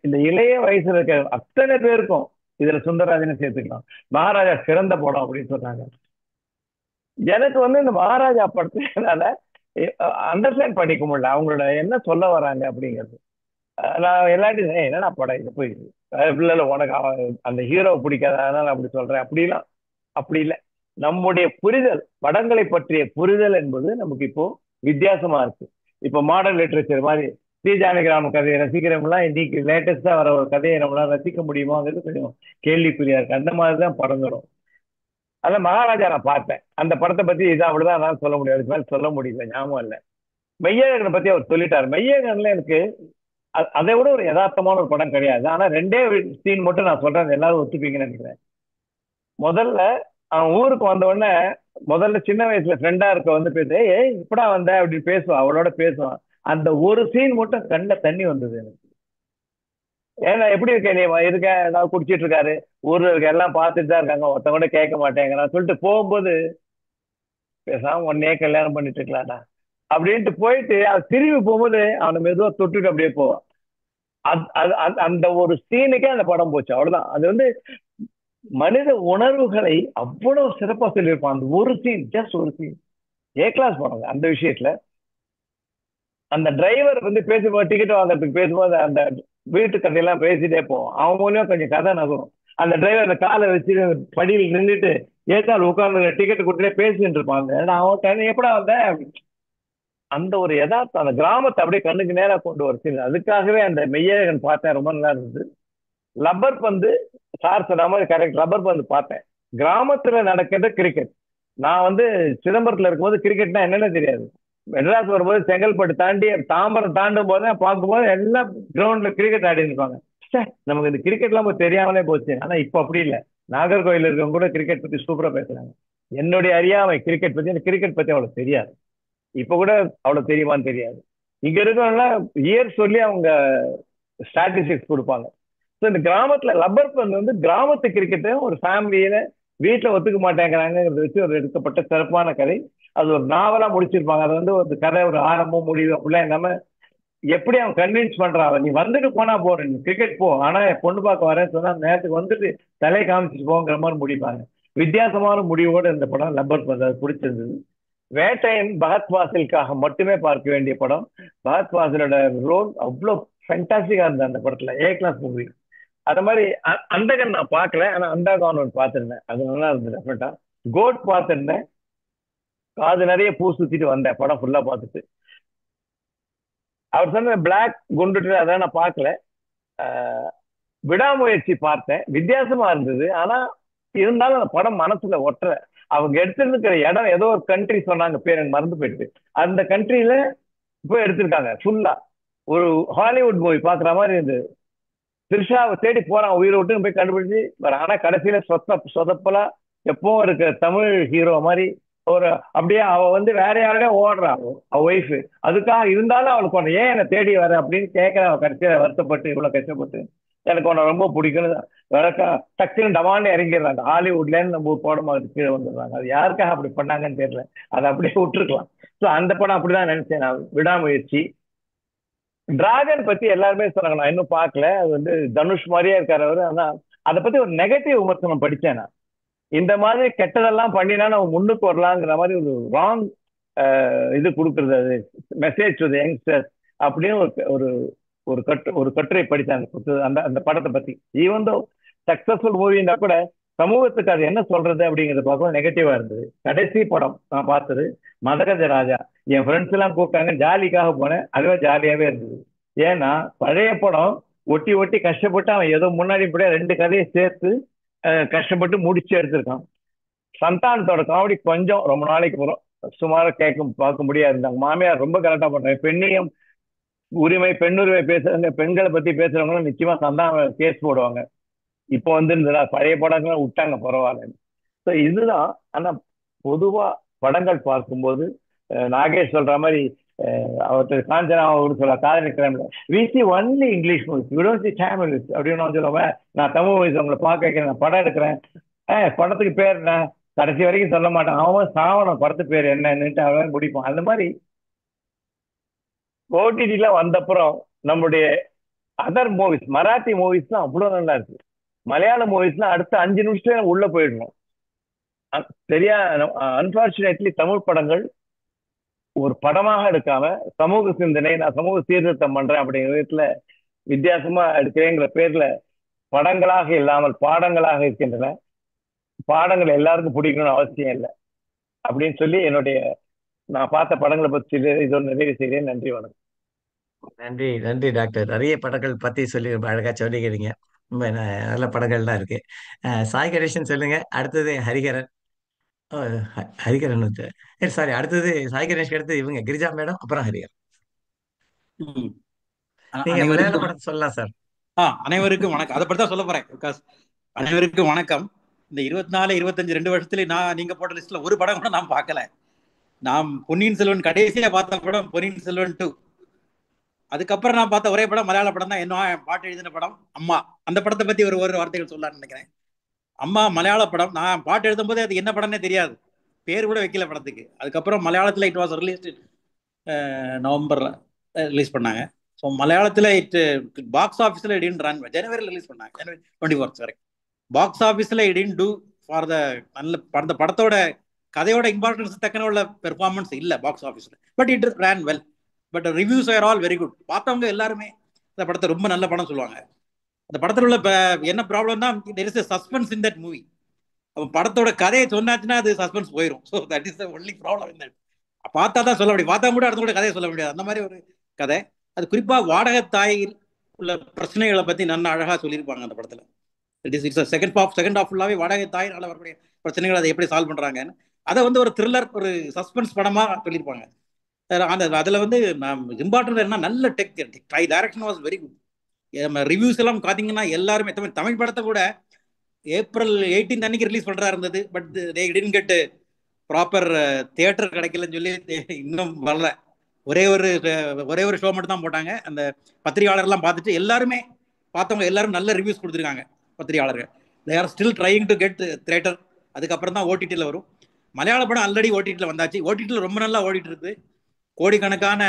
இந்த இளைய வயசுல இருக்க அத்தனை பேருக்கும் இதுல சுந்தரராஜனை சேர்த்துக்கலாம். மகாராஜா சிறந்த படம் அப்படின்னு சொன்னாங்க. எனக்கு வந்து இந்த மகாராஜா படத்தினால அண்டர்ஸ்டாண்ட் பண்ணிக்க முடியல அவங்களோட என்ன சொல்ல வராங்க அப்படிங்கிறது. நான் எல்லாத்தையும் என்னடா படம் இது போயிடுது, இல்லை உனக்கு அந்த ஹீரோ பிடிக்காத அதனால அப்படி சொல்றேன் அப்படிலாம். அப்படி இல்லை. நம்முடைய புரிதல், படங்களை பற்றிய புரிதல் என்பது நமக்கு இப்போ வித்தியாசமா இருக்கு. இப்போ மாடர்ன் லிட்ரேச்சர் மாதிரி ஸ்ரீ ஜானகிராமன் கதையை ரசிக்கிறவங்களாம் இன்னைக்கு லேட்டஸ்டா வர ஒரு கதையை நம்மளால ரசிக்க முடியுமாங்கிறது கொஞ்சம் கேள்விக்குறியா இருக்கு. அந்த மாதிரிதான் படங்களும். அதான் மகாராஜா நான் பார்த்தேன். அந்த படத்தை பத்தி இதை அப்படிதான் என்னால சொல்ல முடியாது, அதுக்கு மேல சொல்ல முடியல, ஞாபகம் இல்லை. மெய்யழகனை பத்தி அவர் சொல்லிட்டாரு. மெய்யழகன்ல எனக்கு அதை விட ஒரு யதார்த்தமான ஒரு படம் கிடையாது. ஆனா ரெண்டே சீன் மட்டும் நான் சொல்றேன், எல்லாரும் ஒத்துப்பீங்கன்னு நினைக்கிறேன். முதல்ல அவன் ஊருக்கு வந்த உடனே முதல்ல சின்ன வயசுல ஃப்ரெண்டா இருக்க வந்து பேச, ஏய் இப்படா வந்த அப்படின்னு பேசுவான், அவளோட பேசுவான். அந்த ஒரு சீன் மட்டும் கண்ணுல தண்ணி வந்தது எனக்கு. ஏன்னா எப்படி இருக்க நீ இருக்க, ஏதாவது குடிச்சிட்டு இருக்காரு, ஊர்ல இருக்க எல்லாம் பார்த்துட்டு தான் இருக்காங்க, ஒருத்தன் கூட கேட்க மாட்டேங்கிறான் சொல்லிட்டு போகும்போது பேசாம உடனே கல்யாணம் பண்ணிட்டு இருக்கலாம்டா அப்படின்ட்டு போயிட்டு அது திரும்பி போகும்போது அவனை மெதுவா தொட்டுட்டு அப்படியே போவான். அந்த ஒரு சீனுக்கே அந்த படம் போச்சு, அவ்வளவுதான். அது வந்து மனித உணர்வுகளை அவ்வளவு சிறப்பா சொல்லியிருப்பான். அந்த ஒரு சீன், ஜஸ்ட் ஒரு சீன், ஏ கிளாஸ் படம் அந்த விஷயத்துல. அந்த டிரைவர் வந்து பேசும்போது, டிக்கெட் வாங்குறதுக்கு பேசும்போது அந்த வீட்டு கதையெல்லாம் பேசிட்டே போவோம். அவன் மூலியம் கொஞ்சம் கதை நகரும். அந்த டிரைவர் அந்த காலை வச்சு படியில் நின்றுட்டு ஏத்தாள் உட்கார்ந்து டிக்கெட் கொடுத்துட்டே பேசிட்டு இருப்பாங்க. அவன் எப்படா வந்த, அந்த ஒரு யதார்த்தம், அந்த கிராமத்தை அப்படியே கண்ணுக்கு நேரா கொண்டு வர சீன். அதுக்காகவே அந்த மெய்யழகன் பார்த்தேன், ரொம்ப நல்லா இருந்தது. லப்பர் பந்து, சார் சொன்ன மாதிரி கரெக்ட், ரப்பர் பந்து பார்த்தேன். கிராமத்துல நடக்கிற கிரிக்கெட். நான் வந்து சிதம்பரத்துல இருக்கும்போது கிரிக்கெட்னா என்னன்னு தெரியாது. மெட்ராஸ் வரும்போது செங்கல்பட்டு தாண்டி தாம்பரம் தாண்டும் போது பார்க்கும்போது எல்லாம் கிரவுண்ட்ல கிரிக்கெட் ஆடி இருப்பாங்க. நமக்கு இந்த கிரிக்கெட் எல்லாம் தெரியாமலே போச்சு. ஆனா இப்ப அப்படி இல்லை. நாகர்கோயில் இருக்கவங்க கூட கிரிக்கெட் பத்தி சூப்பரா பேசுறாங்க. என்னுடைய அறியாமை கிரிக்கெட் பத்தி, எனக்கு கிரிக்கெட் பத்தி அவ்வளவு தெரியாது. இப்ப கூட அவ்வளவு தெரியுமான்னு தெரியாது. இங்க இருக்கவங்க இயர் சொல்லி அவங்க ஸ்டாட்டிஸ்டிக்ஸ் கொடுப்பாங்க. இந்த கிராமத்துல லப்பர் பந்து வந்து கிராமத்து கிரிக்கெட்டை ஒரு ஃபேமிலியில வீட்டுல ஒத்துக்க மாட்டேங்கிறாங்கிறத வச்சு ஒரு எடுக்கப்பட்ட சிறப்பான கதை. அது ஒரு நாவலா முடிச்சிருப்பாங்க. அது வந்து ஒரு கதை, ஒரு ஆரம்பம் முடிவு அப்படிலாம் இல்லாம எப்படி அவன் கன்வின்ஸ் பண்றான், நீ வந்துட்டு போனா போற, நீ கிரிக்கெட் போ, ஆனா பொண்ணு பார்க்க வரேன்னு சொன்னா நேரத்துக்கு வந்துட்டு தலையை காமிச்சிட்டு போங்கிற மாதிரி முடிப்பாங்க. வித்தியாசமான முடிவோட இந்த படம் லப்பர் பந்து, அது பிடிச்சிருந்தது. வேட்டையன் பகத் வாசலுக்காக மட்டுமே பார்க்க வேண்டிய படம். பகத் வாசலோட ரோல் அவ்வளோ ஃபேண்டாஸ்டிக்கா இருந்தது அந்த படத்துல, ஏ கிளாஸ் மூவி. அது மாதிரி அந்தகன் நான் பார்க்கல, ஆனா அந்தாகான் ஒன்று பார்த்துருந்தேன், அது நல்லா இருந்தது டெஃபினட்டா. கோட் பார்த்துருந்தேன், காது நிறைய பூ சுத்திட்டு வந்தேன் படம் ஃபுல்லா பார்த்துட்டு. அவர் சொன்ன பிளாக் குண்டுட்டு அதான் நான் பார்க்கல. விடாமுயற்சி பார்த்தேன், வித்தியாசமா இருந்தது. ஆனா இருந்தாலும் அந்த படம் மனசுல ஒட்டுற, அவங்க எடுத்துருக்கிற இடம் ஏதோ ஒரு கண்ட்ரி சொன்னாங்க, பேர் எனக்கு மறந்து போயிட்டு. அந்த கண்ட்ரியில இப்போ எடுத்திருக்காங்க ஃபுல்லா. ஒரு ஹாலிவுட் மூவி பாக்குற மாதிரி இருந்தது. த்ரிஷாவை தேடி போறான், உயிரை விட்டு போய் கண்டுபிடிச்சு வரான். ஆனா கடைசியில சொதப்பலா எப்பவும் இருக்க தமிழ் ஹீரோ மாதிரி ஒரு அப்படியே அவ வேற யாரோட ஓடுறான், அவ ஒய்ஃப். அதுக்காக இருந்தாலும் அவளுக்கு ஒன்று ஏன் என்னை தேடி வர அப்படின்னு கேட்கற. அவ கடைசியில வருத்தப்பட்டு இவ்வளவு கஷ்டப்பட்டு எனக்கு உன்னை ரொம்ப பிடிக்கும்னு விளக்க டக்குன்னு டமான்னு இறங்கிடுறாங்க. ஹாலிவுட்ல இருந்து நம்ம படம் மாதிரி கீழே வந்துடுறாங்க. அது யாருக்காக அப்படி பண்ணாங்கன்னு தெரியல. அதை அப்படியே விட்டுருக்கலாம். ஸோ அந்த படம் அப்படிதான் நினைச்சேன் நான். விடாமுயற்சி. டிராகன் பத்தி எல்லாருமே சொன்னாங்க, நான் இன்னும் பார்க்கல. அது தனுஷ் மாதிரியே இருக்காரு அவரு. ஆனா அதை பத்தி ஒரு நெகட்டிவ் விமர்சனம் படிச்சேன் நான். இந்த மாதிரி கெட்டதெல்லாம் பண்ணினா நம்ம முன்னுக்கு வரலாங்கிற மாதிரி ஒரு ராங் இது கொடுக்கறது, அது மெசேஜ் டு யங்ஸ்டர்ஸ் அப்படின்னு ஒரு ஒரு கட்டுரை படித்தேன் அந்த அந்த படத்தை பத்தி. ஈவன் தோ சக்சஸ்ஃபுல் மூவின்னா கூட சமூகத்துக்கு அது என்ன சொல்றது அப்படிங்கிறத பார்க்க நெகட்டிவா இருந்தது. கடைசி படம் நான் பார்த்தது மதகஜ ராஜா. என் ஃப்ரெண்ட்ஸ் எல்லாம் கூப்பிட்டாங்க, ஜாலிக்காக போனேன். அதுவே ஜாலியாவே இருந்தது. ஏன்னா பழைய படம் ஒட்டி ஒட்டி கஷ்டப்பட்டு அவன் ஏதோ முன்னாடி இப்படியே 2 கதையை சேர்த்து கஷ்டப்பட்டு முடிச்சு எடுத்திருக்கான். சந்தானத்தோட காமெடி கொஞ்சம் ரொம்ப நாளைக்கு போறோம் சுமார பார்க்க முடியாது இருந்தாங்க. மாமியார் ரொம்ப கரெக்டா பண்றாங்க. பெண்ணியம் உரிமை, பெண்ணுரிமை பேசுறவங்க, பெண்களை பத்தி பேசுறவங்களும் நிச்சயமா சந்தான கேஸ் போடுவாங்க. இப்போ பழைய படங்கள் விட்டாங்க பரவாயில்ல. ஸோ இதுதான். ஆனா பொதுவா படங்கள் பார்க்கும்போது நாகேஷ் சொல்ற மாதிரி அவர்கிட்ட காஞ்சனா அவரு சொல்ல காதலிக்கிறேன், we see only English movies, we don't see Tamil அப்படின்னு சொல்லுவேன். நான் தமிழ் மூவிஸ் உங்களை பார்க்க வைக்கிறேன், நான் படம் எடுக்கிறேன். படத்துக்கு பேர் என்ன கடைசி வரைக்கும் சொல்ல மாட்டான். அவன் சாவனம் படத்து பேர் என்னன்னுட்டு அவன் முடிப்பான். அந்த மாதிரி ஓடிடில வந்தப்புறம் நம்முடைய அதர் மூவிஸ், மராத்தி மூவிஸ் தான் அவ்வளவு நல்லா இருக்கு. மலையாள மூவிஸ்லாம் அடுத்த 5 நிமிஷத்துல உள்ள போயிடணும். சரியா? அன்பார்ச்சுனேட்லி தமிழ் படங்கள் ஒரு படமாக எடுக்காம சமூக சிந்தனை, நான் சமூக சீர்திருத்தம் பண்றேன் அப்படிங்கிற விதத்துல வித்தியாசமா எடுக்கிறேங்கிற பேர்ல படங்களாக இல்லாமல் பாடங்களாக இருக்கின்றன. பாடங்கள் எல்லாருக்கும் பிடிக்கணும்னு அவசியம் இல்லை அப்படின்னு சொல்லி என்னுடைய நான் பார்த்த படங்களை பற்றி இதோட நிறைவு செய்கிறேன். நன்றி, வணக்கம். நன்றி நன்றி டாக்டர். நிறைய படங்கள் பத்தி சொல்லி ரொம்ப அழகா சொன்னீங்க. ரொம்ப நல்ல படங்கள்லாம் இருக்கு. சாய் கணேசன் சொல்லுங்க. அடுத்தது ஹரிகரன். ஹரிகரன் சாரி, அடுத்தது சாய் கணேஷ்க்கு அடுத்து இவங்க கிரிஜா மேடம், அப்புறம் ஹரிகரன். நீங்க மலையாள படத்தை சொல்லலாம் சார். அனைவருக்கும் வணக்கம். அதை பற்றி தான் சொல்ல போறேன். பிகாஸ் அனைவருக்கும் வணக்கம். இந்த 24, 25 2 வருஷத்துல நீங்க போட்ட லிஸ்ட்ல ஒரு படம் கூட நான் பார்க்கல. நான் பொன்னியின் செல்வன் கடைசியா பார்த்த படம் பொன்னியின் செல்வன் 2. அதுக்கப்புறம் நான் பார்த்த ஒரே படம் மலையாள படம் தான், என்ன பாட்டு எழுதின படம் அம்மா. அந்த படத்தை பத்தி ஒரு வார்த்தைகள் சொல்லலாம்னு நினைக்கிறேன். அம்மா மலையாள படம். நான் பாட்டு எழுதும் போது அது என்ன படம்னே தெரியாது, பேர் கூட வைக்கல படத்துக்கு. அதுக்கப்புறம் மலையாளத்தில் இட் வாஸ் ரிலீஸ்ட் நவம்பர்ல ரிலீஸ் பண்ணாங்க. ஸோ மலையாளத்தில் பாக்ஸ் ஆஃபீஸில் இடின் ரன் ஜனவரியில் ரிலீஸ் பண்ணாங்க, ஜனவரி 24 வரைக்கும். பாக்ஸ் ஆஃபீஸில் இடின் டூ ஃபார் த நல்ல அந்த படத்தோட கதையோட இம்பார்ட்டன்ஸ் தக்கன உள்ள பெர்ஃபார்மன்ஸ் இல்லை பாக்ஸ் ஆஃபீஸில். But it run well. But reviews are all very good. பார்த்தவங்க எல்லாருமே இந்த படத்தை ரொம்ப நல்ல படம் சொல்லுவாங்க. அந்த படத்தில் உள்ள என்ன ப்ராப்ளம்னா, there is a suspense in that movie. படத்தோட கதையை சொன்னாச்சுன்னா அது சஸ்பென்ஸ் போயிடும். So that is the only problem in that. பார்த்தா தான் சொல்ல முடியும், பார்த்தா கூட அடுத்த கூட கதையை சொல்ல முடியாது. அந்த மாதிரி ஒரு கதை. அது குறிப்பாக வாடகத்தாயில் உள்ள பிரச்சனைகளை பற்றி நல்லா அழகாக சொல்லியிருப்பாங்க அந்த படத்தில். இட்ஸ் செகண்ட் ஹாஃப் ஃபுல்லாகவே வாடகத்தாயினால் வரக்கூடிய பிரச்சனைகள் அதை எப்படி சால்வ் பண்ணுறாங்கன்னு அதை ஒரு த்ரில்லர், ஒரு சஸ்பென்ஸ் படமாக சொல்லியிருப்பாங்க. அதில் இம்பார்ட்டன்ட் என்ன, நல்ல direction was very good. Reviews எல்லாம் பார்த்தீங்கன்னா எல்லாருமே தமிழ் படத்தை கூட ஏப்ரல் 18 அன்னைக்கு ரிலீஸ் பண்ணுறா இருந்தது. But they didn't get proper theatre கிடைக்கலன்னு சொல்லி இன்னும் வரல. ஒரே ஒரு ஷோ மட்டும் தான் போட்டாங்க. அந்த பத்திரிகையாளர்லாம் பார்த்துட்டு எல்லாருமே பார்த்தவங்க எல்லாரும் நல்ல ரிவ்யூஸ் கொடுத்துருக்காங்க பத்திரிகையாளர்கள். தே are still trying to get theatre. அதுக்கப்புறம் தான் ஓடிடியில் வரும். மலையாள படம் ஆல்ரெடி ஓடிடியில் வந்தாச்சு. ஓடிடியில் ரொம்ப நல்லா ஓடிட்டு இருக்குது. கோடிக்கணக்கான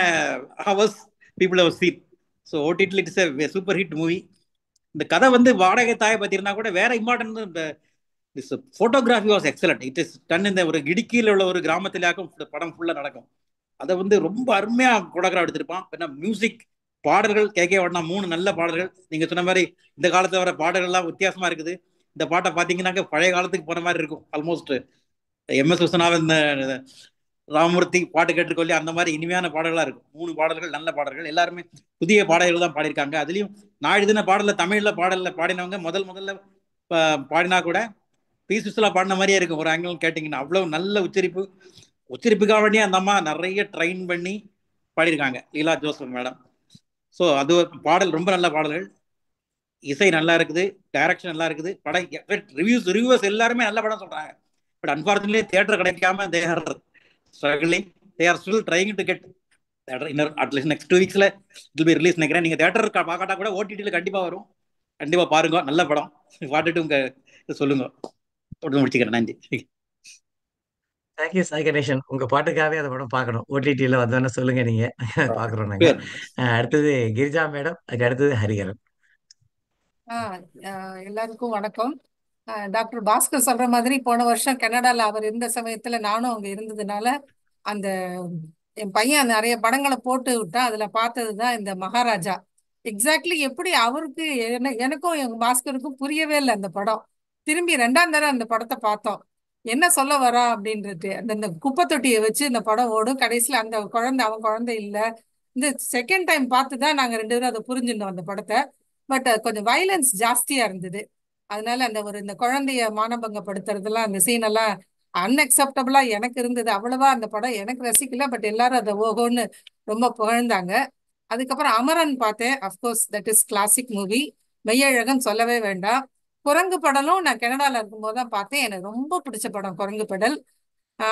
hours people have seen. So ஓடிடியில் it's a super hit movie. இந்த கதை வாடகை தாயை பற்றி இருந்தால் கூட வேற important, photography was excellent. It is done. இந்த ஒரு இடுக்கியில் உள்ள ஒரு கிராமத்திலாக்கும் படம் ஃபுல்லாக நடக்கும். அதை ரொம்ப அருமையாக ஃபோட்டோகிராஃப் எடுத்திருப்பான். ஏன்னா மியூசிக், பாடல்கள் கேட்க வேணா 3 நல்ல பாடல்கள். நீங்கள் சொன்ன மாதிரி இந்த காலத்தில் வர பாடல்கள்லாம் வித்தியாசமாக இருக்குது. இந்த பாட்டை பார்த்தீங்கன்னாக்க பழைய காலத்துக்கு போன மாதிரி இருக்கும். ஆல்மோஸ்ட் எம்எஸ் விஸ்வநாதன், ராமமூர்த்தி பாட்டு கேட்டுக்கொள்ளி அந்த மாதிரி இனிமையான பாடல்களாக இருக்கும். 3 பாடல்கள் நல்ல பாடல்கள். எல்லாருமே புதிய பாடல்கள் தான் பாடியிருக்காங்க. அதுலேயும் நான் எழுதின பாடலில் தமிழில் பாடினவங்க முதல்ல பாடினா கூட பி சுசிலா பாடின மாதிரியே இருக்கும். ஒரு ஆங்கிலம் கேட்டிங்கன்னா அவ்வளோ நல்ல உச்சரிப்புக்காக வேண்டிய அந்த அம்மா நிறைய ட்ரெயின் பண்ணி பாடியிருக்காங்க லீலா ஜோசப் மேடம். ஸோ அது ஒரு பாடல், ரொம்ப நல்ல பாடல்கள். இசை நல்லா இருக்குது, டைரக்ஷன் நல்லா இருக்குது, படம் ரிவ்யூஸ் எல்லாருமே நல்ல படம் சொல்றாங்க. பட் அன்பார்ச்சுனேட்லி தியேட்டர் கிடைக்காம they are struggling, they are still trying to get inner அட்லீஸ்ட் நெக்ஸ்ட் 2 வீக்ஸ்ல இட் பி ரிலீஸ் நினைக்கிறேன். நீங்க தியேட்டர் பார்க்காட்டா கூட ஓடிடியில் கண்டிப்பா வரும், கண்டிப்பா பாருங்க, நல்ல படம். பார்த்துட்டு உங்க சொல்லுங்க. தொடர்ந்து முடிச்சுக்கிறேன். நன்றி. தேங்க்யூ சாய் கணேசன். உங்க பாட்டுக்காகவே அந்த படம் பார்க்கணும். ஓடிடியில் வந்தோன்னு சொல்லுங்க, நீங்க பார்க்குறோம் நாங்க. அடுத்தது கிரிஜா மேடம், அதுக்கு அடுத்தது ஹரிகரன். எல்லாருக்கும் வணக்கம். டாக்டர் பாஸ்கர் சொல்ற மாதிரி போன வருஷம் கனடால அவர் இருந்த சமயத்துல நானும் அங்க இருந்ததுனால அந்த என் பையன் நிறைய படங்களை போட்டு விட்டான். அதுல பார்த்ததுதான் இந்த மகாராஜா. எக்ஸாக்ட்லி எப்படி அவருக்கு எனக்கும் எங்க பாஸ்கருக்கும் புரியவே இல்லை அந்த படம். திரும்பி 2ஆம் தடவை அந்த படத்தை பார்த்தோம். என்ன சொல்ல வரா அப்படின்றது. அந்த குப்பை தொட்டியை வச்சு இந்த படம் ஓடும். கடைசியில அந்த குழந்தை அவன் குழந்தை இல்ல. இந்த செகண்ட் டைம் பார்த்துதான் நாங்க 2 பேரும் அதை புரிஞ்சுட்டோம் அந்த படத்தை. பட் கொஞ்சம் வயலன்ஸ் ஜாஸ்தியா இருந்தது. அதனால இந்த குழந்தைய மானபங்கப்படுத்துறதெல்லாம், அந்த சீன் எல்லாம் அன்அக்செப்டபிளா எனக்கு இருந்தது. அவ்வளவா அந்த படம் எனக்கு ரசிக்கல. பட் எல்லாரும் அதை ஓகோன்னு ரொம்ப புகழ்ந்தாங்க. அதுக்கப்புறம் அமரன் பார்த்தேன். Of course that is classic movie. Meiyazhagan சொல்லவே வேண்டாம். குரங்கு படலும் நான் கனடால இருக்கும்போது தான் பார்த்தேன். எனக்கு ரொம்ப பிடிச்ச படம் குரங்கு படல்.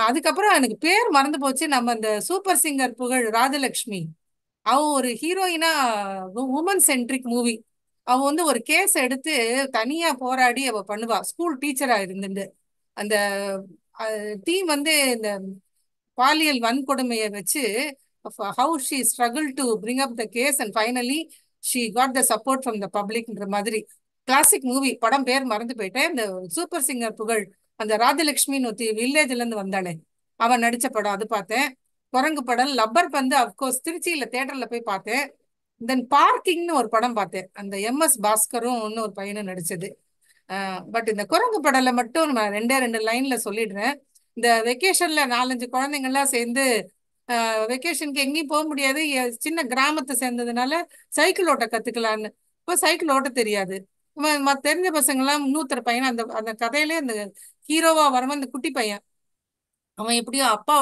அதுக்கப்புறம் எனக்கு பேர் மறந்து போச்சு. நம்ம இந்த சூப்பர் சிங்கர் புகழ் ராஜலக்ஷ்மி, அவ ஒரு ஹீரோயினா, உமன் சென்ட்ரிக் மூவி. அவ ஒரு கேஸ் எடுத்து தனியா போராடி அவ பண்ணுவா. ஸ்கூல் டீச்சரா இருந்துட்டு அந்த டீம் இந்த பாலியல் வன்கொடுமையை வச்சு how she struggle to bring up the case and finally she got the support from the பப்ளிக்ன்ற மாதிரி கிளாசிக் மூவி. படம் பேர் மறந்து போயிட்டேன். இந்த சூப்பர் சிங்கர் புகழ், அந்த ராஜலட்சுமின்னு ஒருத்தி வில்லேஜ்ல இருந்து வந்தாளே, அவன் நடிச்ச படம் அது பார்த்தேன். குரங்கு படம். லப்பர் பந்து அப்கோர்ஸ் திருச்சியில தியேட்டர்ல போய் பார்த்தேன். தென் பார்க்கிங்னு ஒரு படம் பார்த்தேன். அந்த MS பாஸ்கரும் ஒரு பையனும் நடிச்சது. பட் இந்த குரங்கு படல மட்டும் நான் 2 லைன்ல சொல்லிடுறேன். இந்த வெக்கேஷன்ல 4-5 குழந்தைங்கள்லாம் சேர்ந்து வெக்கேஷனுக்கு எங்கேயும் போக முடியாது. சின்ன கிராமத்தை சேர்ந்ததுனால சைக்கிள் ஓட்ட கத்துக்கலான்னு. இப்போ சைக்கிள் ஓட்ட தெரியாது. தெரிஞ்ச பசங்கள்லாம் இன்னொருத்தர் பையன், அந்த அந்த கதையிலே அந்த ஹீரோவா வரவன் அந்த குட்டி பையன். அவன் எப்படியோ அப்பா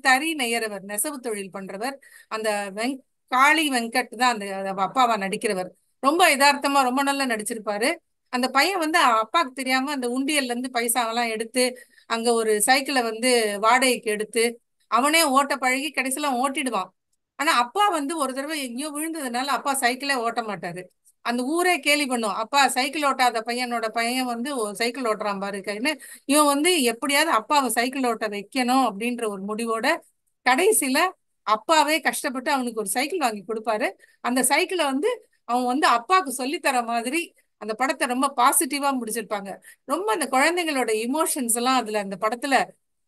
தறி நெய்யறவர், நெசவு தொழில் பண்றவர். அந்த காளி வெங்கட் தான் அந்த அப்பாவா நடிக்கிறவர். ரொம்ப யதார்த்தமா ரொம்ப நல்லா நடிச்சிருப்பாரு. அந்த பையன் அப்பாவுக்கு தெரியாம அந்த உண்டியல்ல இருந்து பைசாவெல்லாம் எடுத்து அங்க ஒரு சைக்கிளை வாடகைக்கு எடுத்து அவனே ஓட்ட பழகி கடைசியில ஓட்டிடுவான். ஆனா அப்பா ஒரு தடவை எங்கேயோ விழுந்ததுனால அப்பா சைக்கிளே ஓட்ட மாட்டாரு. அந்த ஊரே கேலி பண்ணும், அப்பா சைக்கிள் ஓட்டாத பையனோட பையன் சைக்கிள் ஓட்டுறான் பாருன்னு. இவன் எப்படியாவது அப்பாவை சைக்கிள் ஓட்ட வைக்கணும் அப்படின்ற ஒரு முடிவோட கடைசியில அப்பாவே கஷ்டப்பட்டு அவனுக்கு ஒரு சைக்கிள் வாங்கி கொடுப்பாரு. அந்த சைக்கிளை அவன் அப்பாவுக்கு சொல்லித்தர மாதிரி அந்த படத்தை ரொம்ப பாசிட்டிவா முடிச்சிருப்பாங்க. ரொம்ப அந்த குழந்தைங்களோட இமோஷன்ஸ் எல்லாம் அதுல அந்த படத்துல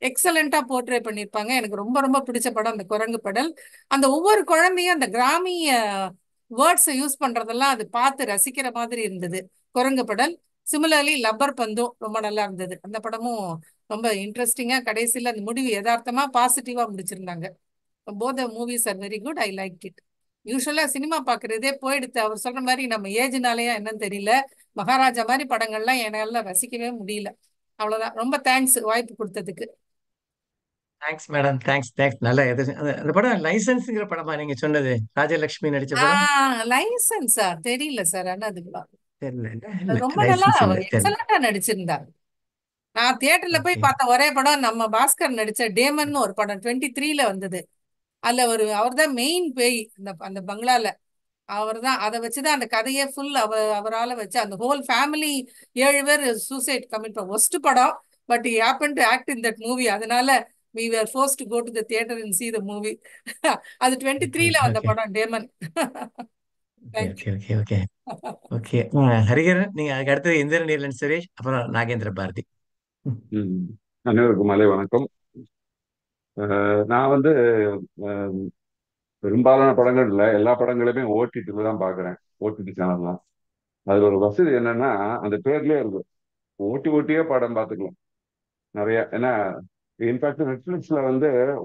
எக்ஸலண்டா போர்ட்ரே பண்ணியிருப்பாங்க. எனக்கு ரொம்ப ரொம்ப பிடிச்ச படம் அந்த குரங்கு படல். அந்த ஒவ்வொரு குழந்தையும் அந்த கிராமிய வேர்ட்ஸை யூஸ் பண்றதெல்லாம் அது பார்த்து ரசிக்கிற மாதிரி இருந்தது குரங்கு படல். சிமிலர்லி லப்பர் பந்தும் ரொம்ப நல்லா இருந்தது. அந்த படமும் ரொம்ப இன்ட்ரெஸ்டிங்கா கடைசியில அந்த முடிவு யதார்த்தமா பாசிட்டிவா முடிச்சிருந்தாங்க. Both movies are very good. I like it. யூஸ்வலா சினிமா பாக்குறதே போயிடுத்து. அவர் சொல்ற மாதிரி நம்ம ஏஜ்னாலயா என்னன்னு தெரியல, மகாராஜா மாதிரி படங்கள்லாம் என்னால ரசிக்கவே முடியல. அவ்வளவுதான். ரொம்ப தேங்க்ஸ் வாய்ப்பு கொடுத்ததுக்கு. Thanks madam, thanks thanks. நல்லா அந்த படம் லைசன்ஸ்ங்கிற படமா நீங்க சொன்னது? ராஜலட்சுமி நடிச்ச படம் லைசன்ஸா தெரியல சார். ஆனா தெரியல. ரொம்ப நல்லா லைசன்ஸ் இல்ல, தெரியல. எக்ஸலண்டா நடிச்சிருந்தார். நான் தியேட்டர்ல போய் பார்த்த ஒரே படம் நம்ம பாஸ்கர் நடிச்ச டேமன் ஒரு படம் 23ல வந்தது. அதுல அவர் தான் மெயின் பேய் அந்த பங்களால. அவர் தான் அதை வச்சுதான் அந்த கதையே ஃபுல் அவரால் வச்சு அந்த ஹோல் ஃபேமிலி 7 பேர் சூசைட் கமிட் பண்ண ஒஸ்ட் படம். But he happened to act in that movie. அதனால we were forced to go to the theater and see the movie. அது 23ல வந்த படம் டேமன். Okay okay okay okay. Hariharan, நீங்க அதுக்கு அடுத்தது இந்திரநீலன் சுரேஷ், அப்புறம் நாகேந்திர பாரதி. அனைவருக்கும் மாலை வணக்கம். நான் பெரும்பாலான படங்கள் இல்லை, எல்லா படங்களுமே ஓடிடில தான் பார்க்குறேன், ஓடிடி சேனல் தான். அதுல ஒரு வசதி என்னன்னா அந்த பேர்லயே இருக்கு, ஓட்டியே படம் பார்த்துக்கலாம் நிறைய. ஏன்னா இன்ஃபேக்ட் நெட்ஃபிளிக்ஸ்ல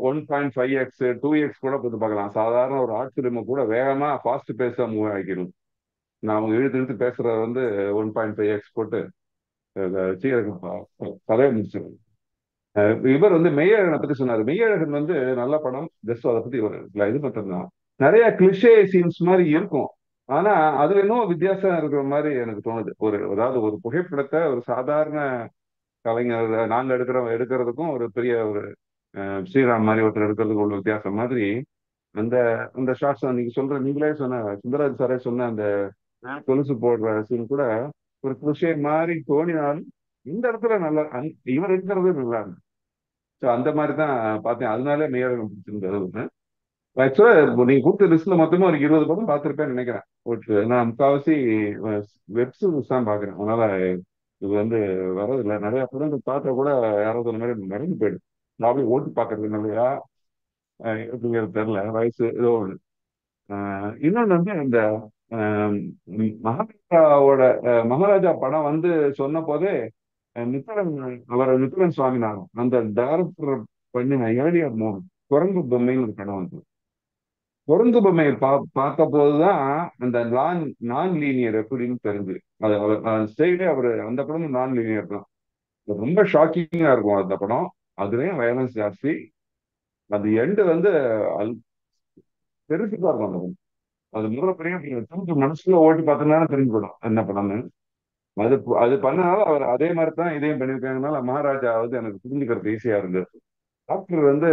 1.5x 2x கூட பார்த்து பார்க்கலாம். சாதாரண ஒரு ஆர்ட் ஃபிலிமை கூட வேகமா ஃபாஸ்ட் பேஸா மூவ் ஆகிடும். நான் அவங்க இழுத்து பேசுறது 1.5x போட்டு சீக்கிரம் கதையை முடிச்சிடும். இவர் வந்து மெய்யழகனை பத்தி சொன்னாரு. மெய்யழகன் வந்து நல்ல படம். ஜஸ்ட் அதை பத்தி ஒரு இது மட்டும்தான். நிறைய கிளிஷே சீன்ஸ் மாதிரி இருக்கும். ஆனா அதுல இன்னும் வித்தியாசம் இருக்கிற மாதிரி எனக்கு தோணுது. அதாவது ஒரு புகைப்படத்தை ஒரு சாதாரண கலைஞர் நாங்க எடுக்கிறதுக்கும் ஒரு பெரிய ஒரு ஸ்ரீராம் மாதிரி ஒருத்தர் எடுக்கிறதுக்கு உள்ள வித்தியாசம் மாதிரி அந்த அந்த ஷார்ட்ஸ் நீங்களே சொன்ன சுந்தரராஜ் சாரே சொன்ன அந்த கொலுசு போடுற சீன் கூட ஒரு கிளிஷே மாதிரி தோணினாலும் இந்த இடத்துல நல்லா இவர் எடுக்கிறது நல்லா இருக்கு. ஸோ அந்த மாதிரி தான் பார்த்தேன். அதனாலே மெய்யழகன் பிடிச்சிருந்தது ஒன்று. ஆக்சுவலா நீங்க கொடுத்த லிஸ்ட்ல மொத்தமா ஒரு 20 படம் பார்த்திருப்பேன்னு நினைக்கிறேன். நான் முக்காவாசி வெப் சீரிஸ் தான் பாக்குறேன். அதனால இது வந்து வரதில்லை. நிறைய படங்கள் பார்த்தா கூட யாராவது சொன்ன மாதிரி மறந்து போயிடும். நான் அப்படியே ஓட்டு பாக்குறது இல்லையா எப்படிங்கிறது தெரியல. வயசு ஏதோ ஒன்று. இன்னொன்று வந்து இந்த ஆஹ் மகாராஜாவோட மகாராஜா படம் வந்து சொன்ன போதே நித்திலன் சுவாமிநாதன் அந்த டைரக்டர் பண்ணின ஏழியர் மூவி குரங்கு பொம்மைன்னு ஒரு படம் வந்து குரங்கு பொம்மையை பார்த்த போதுதான் அந்த நான் லீனியர் எப்படின்னு தெரிஞ்சு அது ஸ்டைலே அவரு அந்த படம் நான் லீனியர் தான். ரொம்ப ஷாக்கிங்கா இருக்கும் அந்த படம். அதுலயும் வயலன்ஸ் ஜாஸ்தி. அது எண்டு வந்து தெரிஞ்சுதான் இருக்கும் அந்த படம். அது முதல்ல பெரிய தூக்கு மனசுல ஓட்டி பார்த்தோம்னா தெரிஞ்சு போடும் என்ன படம்னு. அது அது பண்ணனால அவர் அதே மாதிரி தான் இதையும் பண்ணியிருக்காங்கனால மகாராஜா வந்து எனக்கு புரிஞ்சுக்கிறது ஈஸியா இருந்தது. டாக்டர் வந்து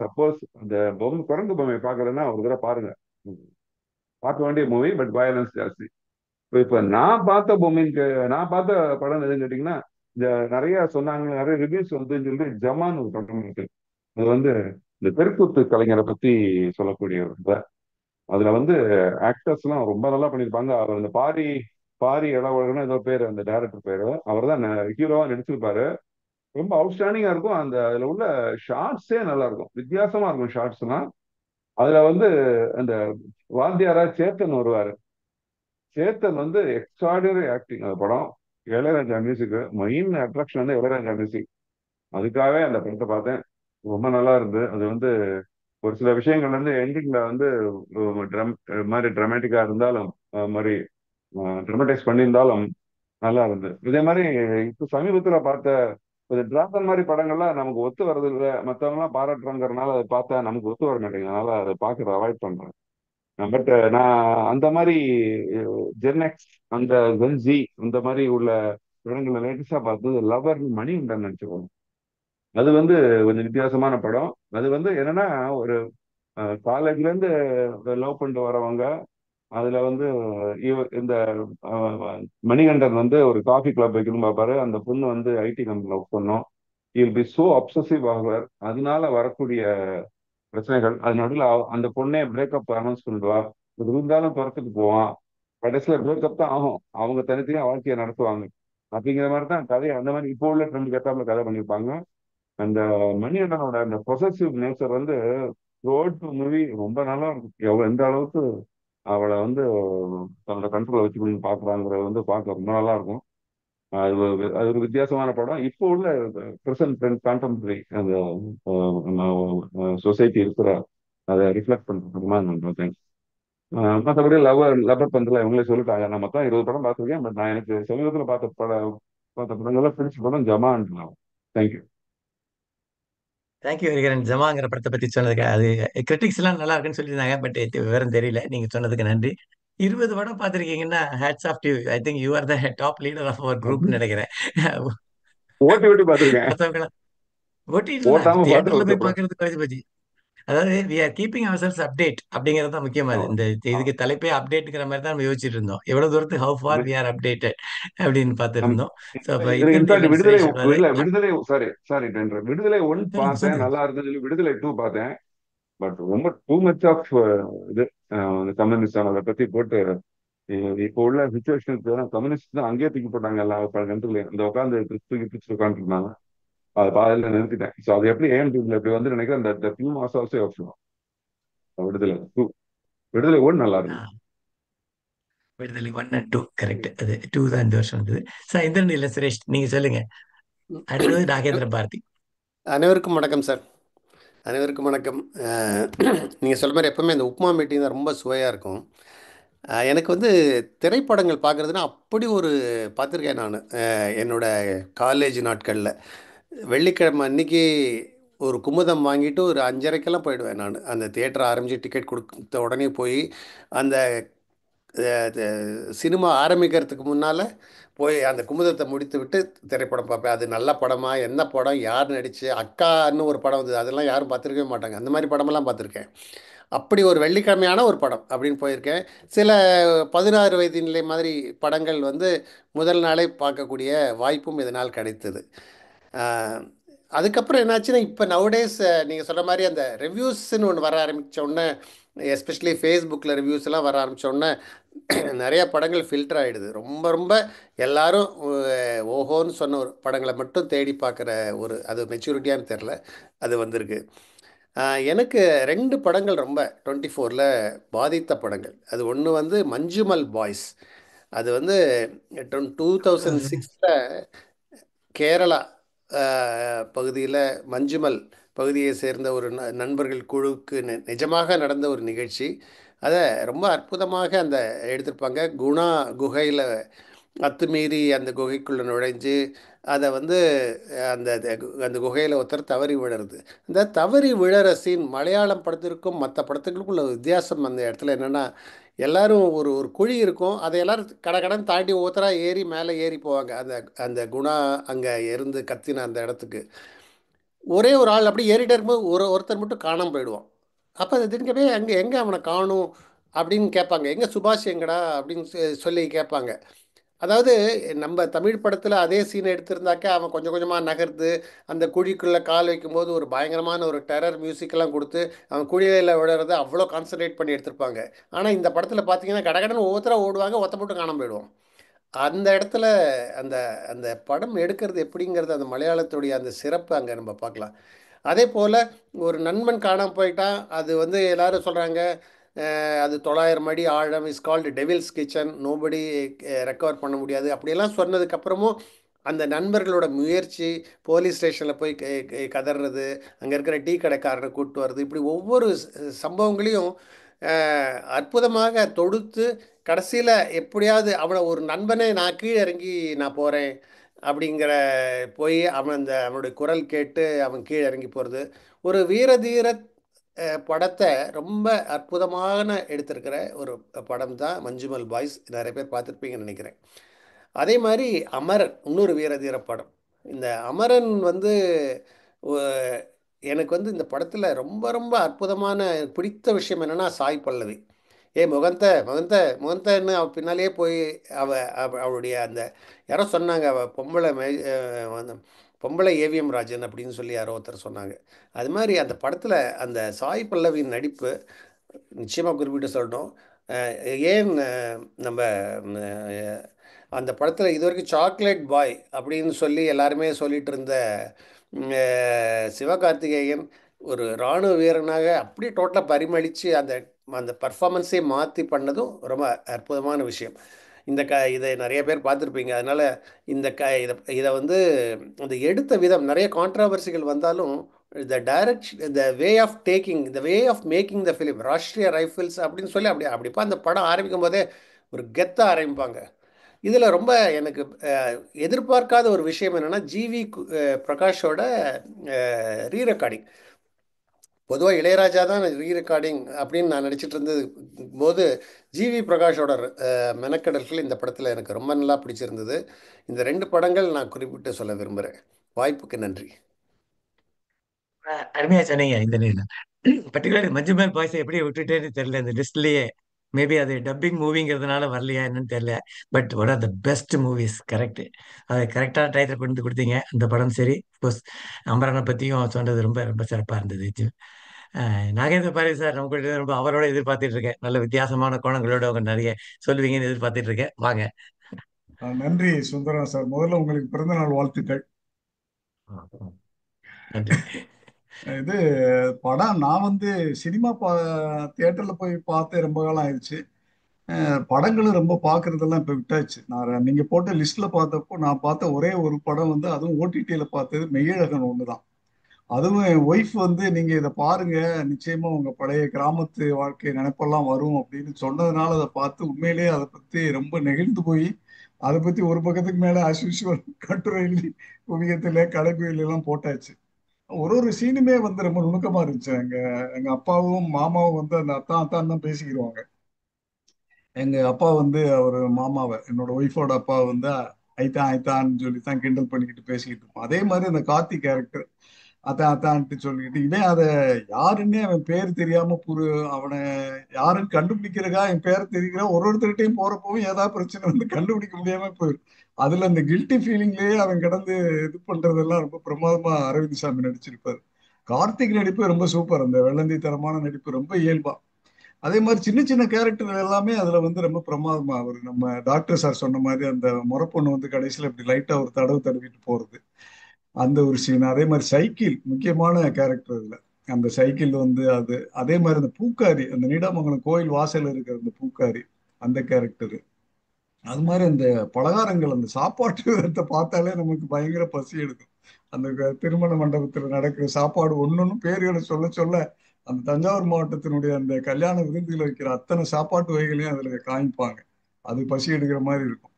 சப்போஸ் அந்த குரங்கு பொம்மை பார்க்கலன்னா ஒரு தடவை பாருங்க. பார்க்க வேண்டிய மூவி, பட் வயலன்ஸ் ஜாஸ்தி. இப்ப நான் பார்த்த படம் எதுன்னு கேட்டீங்கன்னா, இந்த நிறைய சொன்னாங்க, நிறைய ரிவ்யூஸ் வந்து சொல்லி ஜமான் ஒரு படம் இருக்கு. அது வந்து இந்த தெருக்கூத்து கலைஞரை பத்தி சொல்லக்கூடிய ஒரு அதுல வந்து ஆக்டர்ஸ் எல்லாம் ரொம்ப நல்லா பண்ணியிருப்பாங்க. அவர் அந்த பாரி இளவழகன்னு ஏதோ பேரு அந்த டைரக்டர் பேரு. அவர் தான் ஹீரோவா நடிச்சிருப்பாரு. ரொம்ப அவுட்ஸ்டாண்டிங்கா இருக்கும். அதுல உள்ள ஷார்ட்ஸே நல்லா இருக்கும். வித்தியாசமா இருக்கும் ஷார்ட்ஸ் எல்லாம். அதுல வந்து அந்த வாத்தியாரா சேத்தன் வருவாரு. சேத்தன் வந்து எக்ஸ்ட்ராடினரி ஆக்டிங் அந்த படம். இளையராஜா மியூசிக் மெயின் அட்ராக்ஷன் வந்து இளையராஜா மியூசிக். அதுக்காகவே அந்த படத்தை பார்த்தேன். ரொம்ப நல்லா இருந்தது. அது வந்து ஒரு சில விஷயங்கள் வந்து எண்டிங்ல வந்து மாதிரி டிராமேட்டிக்கா இருந்தாலும் மாதிரி ட்ரமடைஸ் பண்ணியிருந்தாலும் நல்லா இருந்தது. இதே மாதிரி இப்ப சமீபத்துல பார்த்த ஒரு டிராகன் மாதிரி படங்கள்லாம் நமக்கு ஒத்து வர்றது இல்லை. மற்றவங்க எல்லாம் பாராட்டுறாங்கிறதுனால அதை பார்த்தா நமக்கு ஒத்து வர மாட்டேங்குது. அதனால அதை பார்க்கறத அவாய்ட் பண்றேன். பட் நான் அந்த மாதிரி ஜென்எக்ஸ் அந்த ஜென்ஜி அந்த மாதிரி உள்ள படங்களை லேட்டஸ்டா பார்த்தது லவர் மணிகண்டன் நினைச்சுக்கோங்க. அது வந்து கொஞ்சம் வித்தியாசமான படம். அது வந்து என்னன்னா ஒரு காலேஜ்ல இருந்து லவ் பண்ணிட்டு வரவங்க அதுல வந்து இந்த மணிகண்டன் வந்து ஒரு காஃபி கிளப் வைக்கணும் பார்ப்பாரு. அந்த பொண்ணு வந்து ஐடி கம்பெனில ஒர்க் பண்ணும். இல் பி சோ அப்சசிவ் ஆகுவார். அதனால வரக்கூடிய பிரச்சனைகள். அது நடுவில் அந்த பொண்ணே பிரேக்கப் அனௌன்ஸ் பண்ணிடுவா. இது இருந்தாலும் துரத்துக்கு போவான். கடைசியில பிரேக்கப் தான் ஆகும். அவங்க தனித்தனியா வாழ்க்கையை நடத்துவாங்க. அப்படிங்கிற மாதிரி தான் கதை. அந்த மாதிரி இப்போ உள்ள ட்ரெண்ட் கேட்டாமல் கதை பண்ணியிருப்பாங்க. அந்த மணிகண்டனோட அந்த பொசசிவ் நேச்சர் வந்து ரோட் மூவி ரொம்ப நல்லா இருக்கும். எந்த அளவுக்கு அவளை வந்து தன்னோட கண்ட்ரோல வச்சு பாக்குறாங்கிறது வந்து பார்க்க ரொம்ப நல்லா இருக்கும். அது ஒரு வித்தியாசமான படம். இப்போ உள்ள பிரசன்ட் கான்டெம்பரரி அந்த சொசைட்டி இருக்கிற அதை ரிஃப்ளெக்ட் பண்ற படமா நான் பார்த்தேன். மற்றபடி லவர் பண்றதுல இவங்களே சொல்லிட்டாங்க. நான் மொத்தம் 20 படம் பார்த்துருக்கேன். பட் நான் எனக்கு சமீபத்தில் பார்த்த படங்கள்லாம் பிடிச்ச படம் ஜமான். தேங்க்யூ. தேங்க்யூ ஹரிகரன். ஜமாங்கிற படத்தை பத்தி சொன்னதுக்கு அது கிரிட்டிக்ஸ் எல்லாம் நல்லா இருக்குன்னு சொல்லியிருந்தாங்க. பட் விவரம் தெரியல. நீங்க சொன்னதுக்கு நன்றி. 20 படம் பார்த்திருக்கீங்கன்னா hats off to you. I think you are the top leader of our group நினைக்கிறேன். ஓட்டி ஓட்டி பார்த்துருக்கேன். மற்றவங்க ஓட்டிடலாம், ஓட்டாம பார்த்து தியேட்டர்ல போய் ஒரு பார்க்கறது குறைஞ்சு போச்சு. அதாவது we are keeping ourselves update அப்படிங்கிறது தான் முக்கியமானது. இந்த இதுக்கு தலைப்பே அப்டேட்டுங்கிற மாதிரி தான் நம்ம யோசிச்சுட்டு இருந்தோம். எவ்வளவு தூரத்துக்கு how far we are updated அப்படின்னு பார்த்துட்டு இருந்தோம். ஸோ அப்போ இன்ஃபேக்ட் இந்தியன் விடுதலை சுரேஷ் விடுதலை சாரி விடுதலை 1 சொல்லுங்க பார்த்தேன், சொல்லுங்க. நல்லா இருந்தது. விடுதலை 2 பார்த்தேன். பட் ரொம்ப டூ மச் ஆஃப் இது கம்யூனிஸ்ட் அதை பத்தி போட்டு இப்போ உள்ள சுச்சுவேஷனுக்கு கம்யூனிஸ்ட் தான் அங்கேயே தூக்கி போட்டாங்க. எல்லா கண்ட்ரிலையும் இந்த உட்காந்து தூக்கி பிடிச்சி உட்காந்துருந்தாங்க. அது பாதையில நிறுத்திட்டேன். ஸோ அது எப்படி ஏஎன்டில எப்படி வந்து நினைக்கிறேன். அந்த ஃபிலிம் ஆல்சோ விடுதலை 2 விடுதலை 1 நல்லா ஆ, இருக்கு. விடுதலை 1 and 2 கரெக்ட். அது 2 தான் இந்த வருஷம் வந்தது. சார் இந்திரன் இல்ல சுரேஷ், நீங்க சொல்லுங்க. அடுத்தது நாகேந்திர பாரதி. அனைவருக்கும் வணக்கம் சார். அனைவருக்கும் வணக்கம். நீங்கள் சொல்ற மாதிரி எப்போவுமே இந்த உப்புமா மீட்டிங் தான் ரொம்ப சுவையாக இருக்கும். எனக்கு வந்து திரைப்படங்கள் பார்க்குறதுனா அப்படி ஒரு பார்த்துருக்கேன் நான் என்னோட காலேஜ் நாட்களில். வெள்ளிக்கிழமை அன்னைக்கு ஒரு குமுதம் வாங்கிட்டு ஒரு 5:30க்கெல்லாம் போயிடுவேன் நான். அந்த தியேட்டர் ஆரம்பித்து டிக்கெட் கொடுத்த உடனே போய் அந்த சினிமா ஆரம்பிக்கிறதுக்கு முன்னால் போய் அந்த குமுதத்தை முடித்து விட்டு திரைப்படம் பார்ப்பேன். அது நல்ல படமா, என்ன படம், யார் நடிச்சு, அக்கான்னு ஒரு படம் வந்தது, அதெல்லாம் யாரும் பார்த்துருக்கவே மாட்டாங்க. அந்த மாதிரி படமெல்லாம் பார்த்துருக்கேன். அப்படி ஒரு வெள்ளிக்கிழமையான ஒரு படம் அப்படின்னு போயிருக்கேன். சில 16 வயது நிலை மாதிரி படங்கள் வந்து முதல் நாளே பார்க்கக்கூடிய வாய்ப்பும் இதனால் கிடைத்தது. ஆஹ், அதுக்கப்புறம் என்னாச்சுன்னா இப்போ நவடேஸ் நீங்கள் சொன்ன மாதிரி அந்த ரிவ்யூஸ்ன்னு ஒன்று வர ஆரம்பித்த உடனே, எஸ்பெஷலி ஃபேஸ்புக்கில் ரிவ்யூஸ் எல்லாம் வர ஆரம்பித்த உடனே நிறைய படங்கள் ஃபில்டர் ஆகிடுது. ரொம்ப ரொம்ப எல்லாரும் ஓஹோன்னு சொன்ன ஒரு படங்களை மட்டும் தேடி பார்க்குற ஒரு, அது மெச்சூரிட்டியான்னு தெரில, அது வந்திருக்கு. எனக்கு 2 படங்கள் ரொம்ப 24ல் பாதித்த படங்கள். அது ஒன்று வந்து மஞ்சுமல் பாய்ஸ். அது வந்து 2006ல் கேரளா பகுதியில் மஞ்சுமல் பகுதியை சேர்ந்த ஒரு நண்பர்கள் குழுவுக்கு நிஜமாக நடந்த ஒரு நிகழ்ச்சி. அதை ரொம்ப அற்புதமாக அந்த எடுத்திருப்பாங்க. குணா குகையில் அத்துமீறி அந்த குகைக்குள்ளே நுழைஞ்சு அதை வந்து அந்த அந்த குகையில் ஒருத்தர் தவறி விழுறது. இந்த தவறி விழற சீன் மலையாளம் படத்திற்கும் மற்ற படத்துக்குள்ள வித்தியாசம் அந்த இடத்துல என்னென்னா, எல்லாரும் ஒரு ஒரு குழி இருக்கும், அதை எல்லாரும் கடன் தாண்டி ஒருத்தராக ஏறி மேலே ஏறி போவாங்க. அந்த அந்த குணா அங்கே இருந்து கத்தின அந்த இடத்துக்கு ஒரே ஒரு ஆள் அப்படி ஏறிட்டே இருக்கும்போது ஒருத்தர் மட்டும் காணாமல் போயிடுவான். அப்போ அது திடீர்னு போய் எங்கே அவனை காணும் அப்படின்னு கேட்பாங்க. எங்கே சுபாஷ் எங்கடா அப்படின்னு சொல்லி கேட்பாங்க. அதாவது நம்ம தமிழ் படத்தில் அதே சீனை எடுத்திருந்தாக்கா அவன் கொஞ்சம் கொஞ்சமாக நகர்ந்து அந்த குழிக்குள்ளே கால் வைக்கும்போது ஒரு பயங்கரமான ஒரு டெரர் மியூசிக்கெல்லாம் கொடுத்து அவன் குழியில் விழுறத அவ்வளோ கான்சன்ட்ரேட் பண்ணி எடுத்திருப்பாங்க. ஆனால் இந்த படத்தில் பார்த்தீங்கன்னா கடகடன்னு ஒவ்வொருத்தராக ஓடுவாங்க, ஒத்த மட்டும் காணாமல் போயிடுவோம். அந்த இடத்துல அந்த அந்த படம் எடுக்கிறது எப்படிங்கிறது, அந்த மலையாளத்துடைய அந்த சிறப்பு அங்கே நம்ம பார்க்கலாம். அதே போல் ஒரு நண்பன் காணாமல் போயிட்டான், அது வந்து எல்லாரும் சொல்கிறாங்க அது 900 அடி ஆழம், is called Devil's Kitchen, nobody recover பண்ண முடியாது அப்படியெல்லாம் சொன்னதுக்கப்புறமும் அந்த நண்பர்களோட முயற்சி, போலீஸ் ஸ்டேஷனில் போய் கதறது, அங்கே இருக்கிற டீ கடைக்காரரை கூப்பிட்டு வர்றது, இப்படி ஒவ்வொரு சம்பவங்களையும் அற்புதமாக தொடுத்து கடைசியில் எப்படியாவது அவனை ஒரு நண்பனை நான் கீழே இறங்கி நான் போகிறேன் அப்படிங்கிற போய் அவன் அந்த அவனுடைய குரல் கேட்டு அவன் கீழே இறங்கி போகிறது, ஒரு வீரதீர படத்தை ரொம்ப அற்புதமான எடுத்திருக்கிற ஒரு படம் தான் மஞ்சுமல் பாய்ஸ். நிறைய பேர் பார்த்துருப்பீங்கன்னு நினைக்கிறேன். அதே மாதிரி அமரன் இன்னொரு வீரதீர படம். இந்த அமரன் வந்து ஒ- எனக்கு வந்து இந்த படத்தில் ரொம்ப ரொம்ப அற்புதமான பிடித்த விஷயம் என்னென்னா சாய் பல்லவி. முகந்த முகந்த முகந்தன்னு அவ பின்னாலேயே போய் அவளுடைய அந்த யாரோ சொன்னாங்க, அவள் பொம்பளை பொம்பளை ஏவிஎம் ராஜன் அப்படின்னு சொல்லி யாரோ ஒருத்தர் சொன்னாங்க. அது மாதிரி அந்த படத்தில் அந்த சாய் பல்லவியின் நடிப்பு நிச்சயமாக குறிப்பிட்டு சொல்லணும். ஏன் நம்ம அஹ், அந்த படத்தில் இது வரைக்கும் சாக்லேட் பாய் அப்படின்னு சொல்லி எல்லாருமே சொல்லிட்டு இருந்த சிவகார்த்திகேயன் ஒரு இராணுவ வீரனாக அப்படியே டோட்டலாக பரிமளித்து அந்த அந்த பர்ஃபார்மன்ஸே மாற்றி பண்ணதும் ரொம்ப அற்புதமான விஷயம். இதை நிறைய பேர் பார்த்துருப்பீங்க. அதனால் இதை வந்து அந்த எடுத்த விதம் நிறைய கான்ட்ரவர்சிகள் வந்தாலும் the way of taking the way of making the film Rashtriya rifles அப்படின்னு சொல்லி அப்படிப்பா அந்த படம் ஆரம்பிக்கும் போதே ஒரு கெத்தாக ஆரம்பிப்பாங்க. இதில் ரொம்ப எனக்கு எதிர்பார்க்காத ஒரு விஷயம் என்னென்னா, ஜிவி பிரகாஷோட ரீ ரெக்கார்டிங். பொதுவாக இளையராஜா தான் ரீ ரெக்கார்டிங் அப்படின்னு நான் நடிச்சிட்டு இருந்தது போது ஜிவி பிரகாஷோட மெனக்கடல்கள் இந்த படத்தில் எனக்கு ரொம்ப நல்லா பிடிச்சிருந்தது. இந்த 2 படங்கள் நான் குறிப்பிட்டு சொல்ல விரும்புகிறேன். வாய்ப்புக்கு நன்றி. அருமையா சொன்னீங்க. இந்த பர்டிகுலர் மஞ்சுமேல் பாய்ஸை எப்படி விட்டுட்டேன்னு தெரியல இந்த லிஸ்ட்லயே. மேபி அது டப்பிங் மூவிங்கிறதுனால வரலையா என்னன்னு தெரியல. But one of the best movies. Correct. அதை கரெக்டான டைட்டில் கொண்டு வந்து கொடுத்தீங்க. அந்த படம் சரி. கோர்ஸ் அமரனை பற்றியும் சொன்னது ரொம்ப ரொம்ப சிறப்பாக இருந்தது. நாகேந்திர பாரதி சார் நம்ம கூட ரொம்ப அவரோட எதிர்பார்த்துட்டு இருக்கேன். நல்ல வித்தியாசமான கோணங்களோட அவங்க நிறைய சொல்லுவீங்கன்னு எதிர்பார்த்துட்டு இருக்கேன். வாங்க. நன்றி சுந்தரம் சார். முதல்ல உங்களுக்கு பிறந்தநாள் வாழ்த்துக்கள். நன்றி. இது படம் நான் வந்து சினிமா தியேட்டர்ல போய் பார்த்து ரொம்ப காலம் ஆயிடுச்சு. படங்களும் ரொம்ப பார்க்கறதெல்லாம் இப்போ விட்டாச்சு. நீங்க போட்ட லிஸ்ட்ல பார்த்தப்போ நான் பார்த்த ஒரே ஒரு படம் வந்து, அதுவும் ஓடிடியில பார்த்தது மெய்யழகன் ஒண்ணுதான். அதுவும் என் ஒய்ஃப் வந்து நீங்க இதை பாருங்க, நிச்சயமா உங்க பழைய கிராமத்து வாழ்க்கை நினைப்பெல்லாம் வரும் அப்படின்னு சொன்னதுனால அதை பார்த்து உண்மையிலேயே அதை பத்தி ரொம்ப நெகிழ்ந்து போய் அதை பத்தி ஒரு பக்கத்துக்கு மேல அஸ்யூஷுவல் கட்டுரை எழுதி குவியத்துல கலைப்புகள் எல்லாம் போட்டாச்சு. ஒரு ஒரு சீனுமே வந்து ரொம்ப நுணுக்கமா இருந்துச்சு. எங்க எங்க அப்பாவும் மாமாவும் வந்து அந்த அத்தான் அத்தான் தான் பேசிக்கிடுவாங்க. எங்க அப்பா வந்து அவர் மாமாவை, என்னோட ஒய்ஃபோட அப்பா வந்து ஐத்தான் ஐத்தான்னு சொல்லி தான் கிண்டல் பண்ணிக்கிட்டு பேசிக்கிட்டு இருப்போம். அதே மாதிரி அந்த கார்த்தி கேரக்டர் அதான் அதான்ட்டு சொல்லிக்கிட்டு இவன் அதை யாருன்னே அவன் பேர் தெரியாம அவனை யாருன்னு கண்டுபிடிக்கிறக்கா என் பேர் தெரிகிற ஒருத்தர்கிட்டையும் போறப்பவும் ஏதாவது பிரச்சனை வந்து கண்டுபிடிக்க முடியாம போயிடும். அதுல அந்த கில்ட்டி ஃபீலிங்லயே அவன் கிடந்து இது பண்றதெல்லாம் ரொம்ப பிரமாதமா அரவிந்த் சாமி நடிச்சிருப்பாரு. கார்த்திக் நடிப்பு ரொம்ப சூப்பர். அந்த வெள்ளந்தி தரமான நடிப்பு ரொம்ப இயல்பா. அதே மாதிரி சின்ன சின்ன கேரக்டர் எல்லாமே அதுல வந்து ரொம்ப பிரமாதமா அவர் நம்ம டாக்டர் சார் சொன்ன மாதிரி அந்த முறப்பொண்ணு வந்து கடைசியில இப்படி லைட்டா ஒரு தடவு தடவிட்டு போறது, அந்த ஒரு சீன். அதே மாதிரி சைக்கிள் முக்கியமான கேரக்டர் இதுல. அந்த சைக்கிள் வந்து அது அதே மாதிரி அந்த பூக்காரி, அந்த நீடாமங்கலம் கோயில் வாசல்ல இருக்கிற அந்த பூக்காரி, அந்த கேரக்டர். அது மாதிரி அந்த பலகாரங்கள், அந்த சாப்பாட்டு விதத்தை பார்த்தாலே நமக்கு பயங்கர பசி எடுக்கும். அந்த திருமண மண்டபத்தில் நடக்கிற சாப்பாடு ஒன்னொன்னும் பேர்களை சொல்ல சொல்ல அந்த தஞ்சாவூர் மாவட்டத்தினுடைய அந்த கல்யாண விருந்துகளை வைக்கிற அத்தனை சாப்பாட்டு வகைகளையும் அதுல காமிப்பாங்க. அது பசி எடுக்கிற மாதிரி இருக்கும்.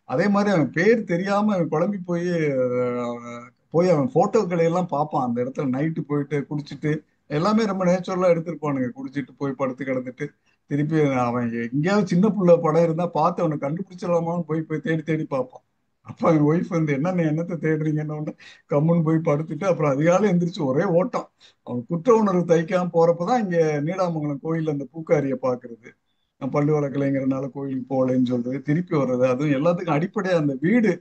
அதே மாதிரி அவன் பேர் தெரியாம அவன் குழம்பி போய் அவன் போட்டோக்களை எல்லாம் பார்ப்பான். அந்த இடத்துல நைட்டு போயிட்டு குடிச்சிட்டு எல்லாமே ரொம்ப நேச்சுரலா எடுத்திருப்பானுங்க. குடிச்சிட்டு போய் படுத்து கிடந்துட்டு திருப்பி அவன் எங்கேயாவது சின்ன புள்ள படம் இருந்தா பார்த்து அவனை கண்டுபிடிச்சிடலாமான்னு போய் போய் தேடி தேடி பார்ப்பான். அப்ப அவன் ஒய்ஃப் வந்து என்னத்தை தேடுறீங்கன்னு உடனே கம்முன்னு போய் படுத்துட்டு அப்புறம் அதிகாலை எந்திரிச்சு ஒரே ஓட்டம். அவன் குற்ற உணர்வு தைக்காம போறப்பதான் இங்க நீடாமங்கலம் கோயில் அந்த பூக்காரியை பாக்குறது, பல்லு வளர்க்கலைங்கிறனால கோயிலுக்கு போகலைன்னு சொல்றது, திருப்பி வர்றது, அதுவும் எல்லாத்துக்கும் அடிப்படையா அந்த வீடு.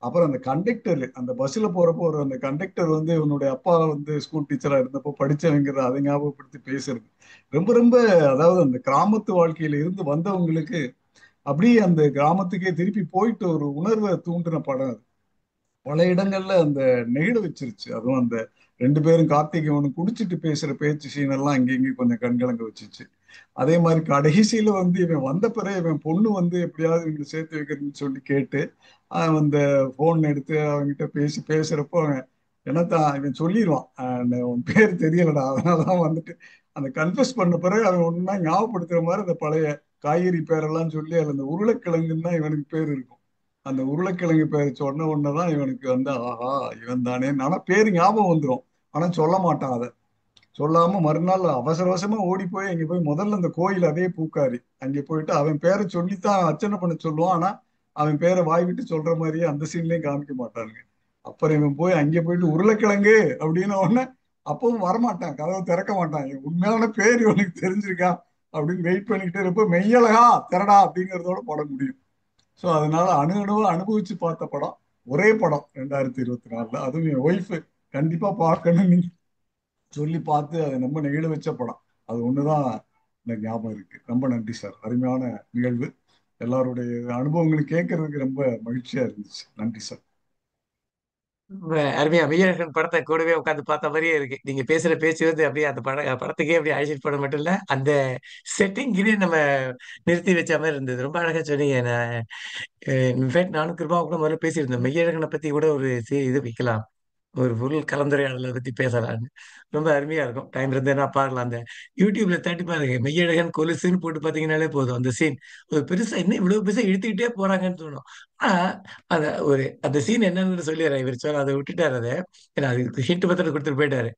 அப்புறம் அந்த கண்டக்டர், அந்த பஸ்ல போறப்போ ஒரு அந்த கண்டக்டர் வந்து இவனுடைய அப்பா வந்து ஸ்கூல் டீச்சரா இருந்தப்போ படிச்சவங்கிறத அதை ஞாபகப்படுத்தி பேசுறது ரொம்ப ரொம்ப, அதாவது அந்த கிராமத்து வாழ்க்கையில இருந்து வந்தவங்களுக்கு அப்படியே அந்த கிராமத்துக்கே திருப்பி போயிட்டு ஒரு உணர்வை தூண்டின படம் அது. பல இடங்கள்ல அந்த நெகிழ வச்சிருச்சு. அதுவும் அந்த ரெண்டு பேரும் கார்த்திகேயனும் குடிச்சிட்டு பேசுற பேச்சு சீன் எல்லாம் அங்கேயும் கொஞ்சம் கண்கலங்க வச்சுச்சு. அதே மாதிரி கடைசியில வந்து இவன் வந்த பிறகு இவன் பொண்ணு வந்து எப்படியாவது இவங்களை சேர்த்து வைக்கிறதுன்னு சொல்லி கேட்டு அவன் அந்த போன் எடுத்து அவன்கிட்ட பேசுறப்போ அவன் என்னத்தான் இவன் சொல்லிடுவான், உன் பேர் தெரியலடா அதனாலதான் வந்துட்டு அந்த கன்ஃபஸ் பண்ண பிறகு அவன் ஒண்ணுன்னா ஞாபகப்படுத்துற மாதிரி அந்த பழைய காய்கறி பேரெல்லாம் சொல்லி அதுல அந்த உருளைக்கிழங்குன்னு தான் இவனுக்கு பேர் இருக்கும். அந்த உருளைக்கிழங்கு பேர் சொன்ன உடனேதான் இவனுக்கு வந்து ஆஹா இவன் தானே, ஆனா பேரு ஞாபகம் வந்துடும். ஆனா சொல்ல மாட்டான். அதை சொல்லாம மறுநாள் அவசர அவசரமா ஓடி போய் அங்க போய் முதல்ல அந்த கோயில் அதே பூக்காரி அங்க போயிட்டு அவன் பேரை சொல்லித்தான் அர்ச்சனை பண்ண சொல்லுவான். ஆனா அவன் பேரை வாய் விட்டு சொல்ற மாதிரியே அந்த சீன்லயும் காமிக்க மாட்டானுங்க. அப்புறம் இவன் போய் அங்க போயிட்டு உருளைக்கிழங்கு அப்படின்னு உடனே அப்பவும் வரமாட்டான், கதவை திறக்க மாட்டான். இவன் உண்மையான பேர் இவனுக்கு தெரிஞ்சிருக்கா அப்படின்னு வெயிட் பண்ணிக்கிட்டே இருப்ப மெய்யழகா திறடா அப்படிங்கிறதோட படம் முடியும். ஸோ அதனால அணுவா அனுபவிச்சு பார்த்த படம். ஒரே படம் 2024. அதுவும் என் ஒய்ஃப் கண்டிப்பா பார்க்கணும் நீங்க சொல்லி பார்த்து அதை ரொம்ப நெகிழ வச்ச படம். அது ஒண்ணுதான் எனக்கு ஞாபகம் இருக்கு. ரொம்ப நன்றி சார், அருமையான நிகழ்வு. எல்லாருடைய அனுபவங்களும் கேட்கறதுக்கு ரொம்ப மகிழ்ச்சியா இருந்துச்சு. நன்றி சார். ரொம்ப அருமையா மெய்யழகன் படத்தை கூடவே உட்காந்து பார்த்த மாதிரியே இருக்கு. நீங்க பேசுற பேச்சு வந்து அப்படியே அந்த படத்துக்கே அப்படியே அழைச்சிட்டு போட மட்டும் இல்ல, அந்த செட்டிங்கிலே நம்ம நிறுத்தி வச்ச மாதிரி இருந்தது. ரொம்ப அழகா சொன்னீங்க. நான் இன்ஃபேக்ட் நானும் கிருபா கூட முதல்ல பேசியிருந்தோம், மெய்யழகனை பத்தி கூட ஒரு இது வைக்கலாம், ஒரு ஃபுல் கலந்துரையாடலை பத்தி பேசலாம்னு. ரொம்ப அருமையா இருக்கும். டைம் இருந்தேன்னா பார்க்கலாம். அந்த யூடியூப்ல தட்டி பாருங்க, மெய்யழகன் கொலுசுன்னு போட்டு பாத்தீங்கன்னாலே போதும். அந்த சீன் ஒரு பெருசா என்ன இவ்வளவு பெருசா இழுத்துக்கிட்டே போறாங்கன்னு தோணும். ஆனா அந்த அந்த சீன் என்னன்னு சொல்லிடுறேன். இவர் சொல்ல அதை விட்டுட்டாரு. அதை ஏன்னா அதுக்கு ஹிண்ட் பத்திரம் கொடுத்துட்டு போயிட்டாரு.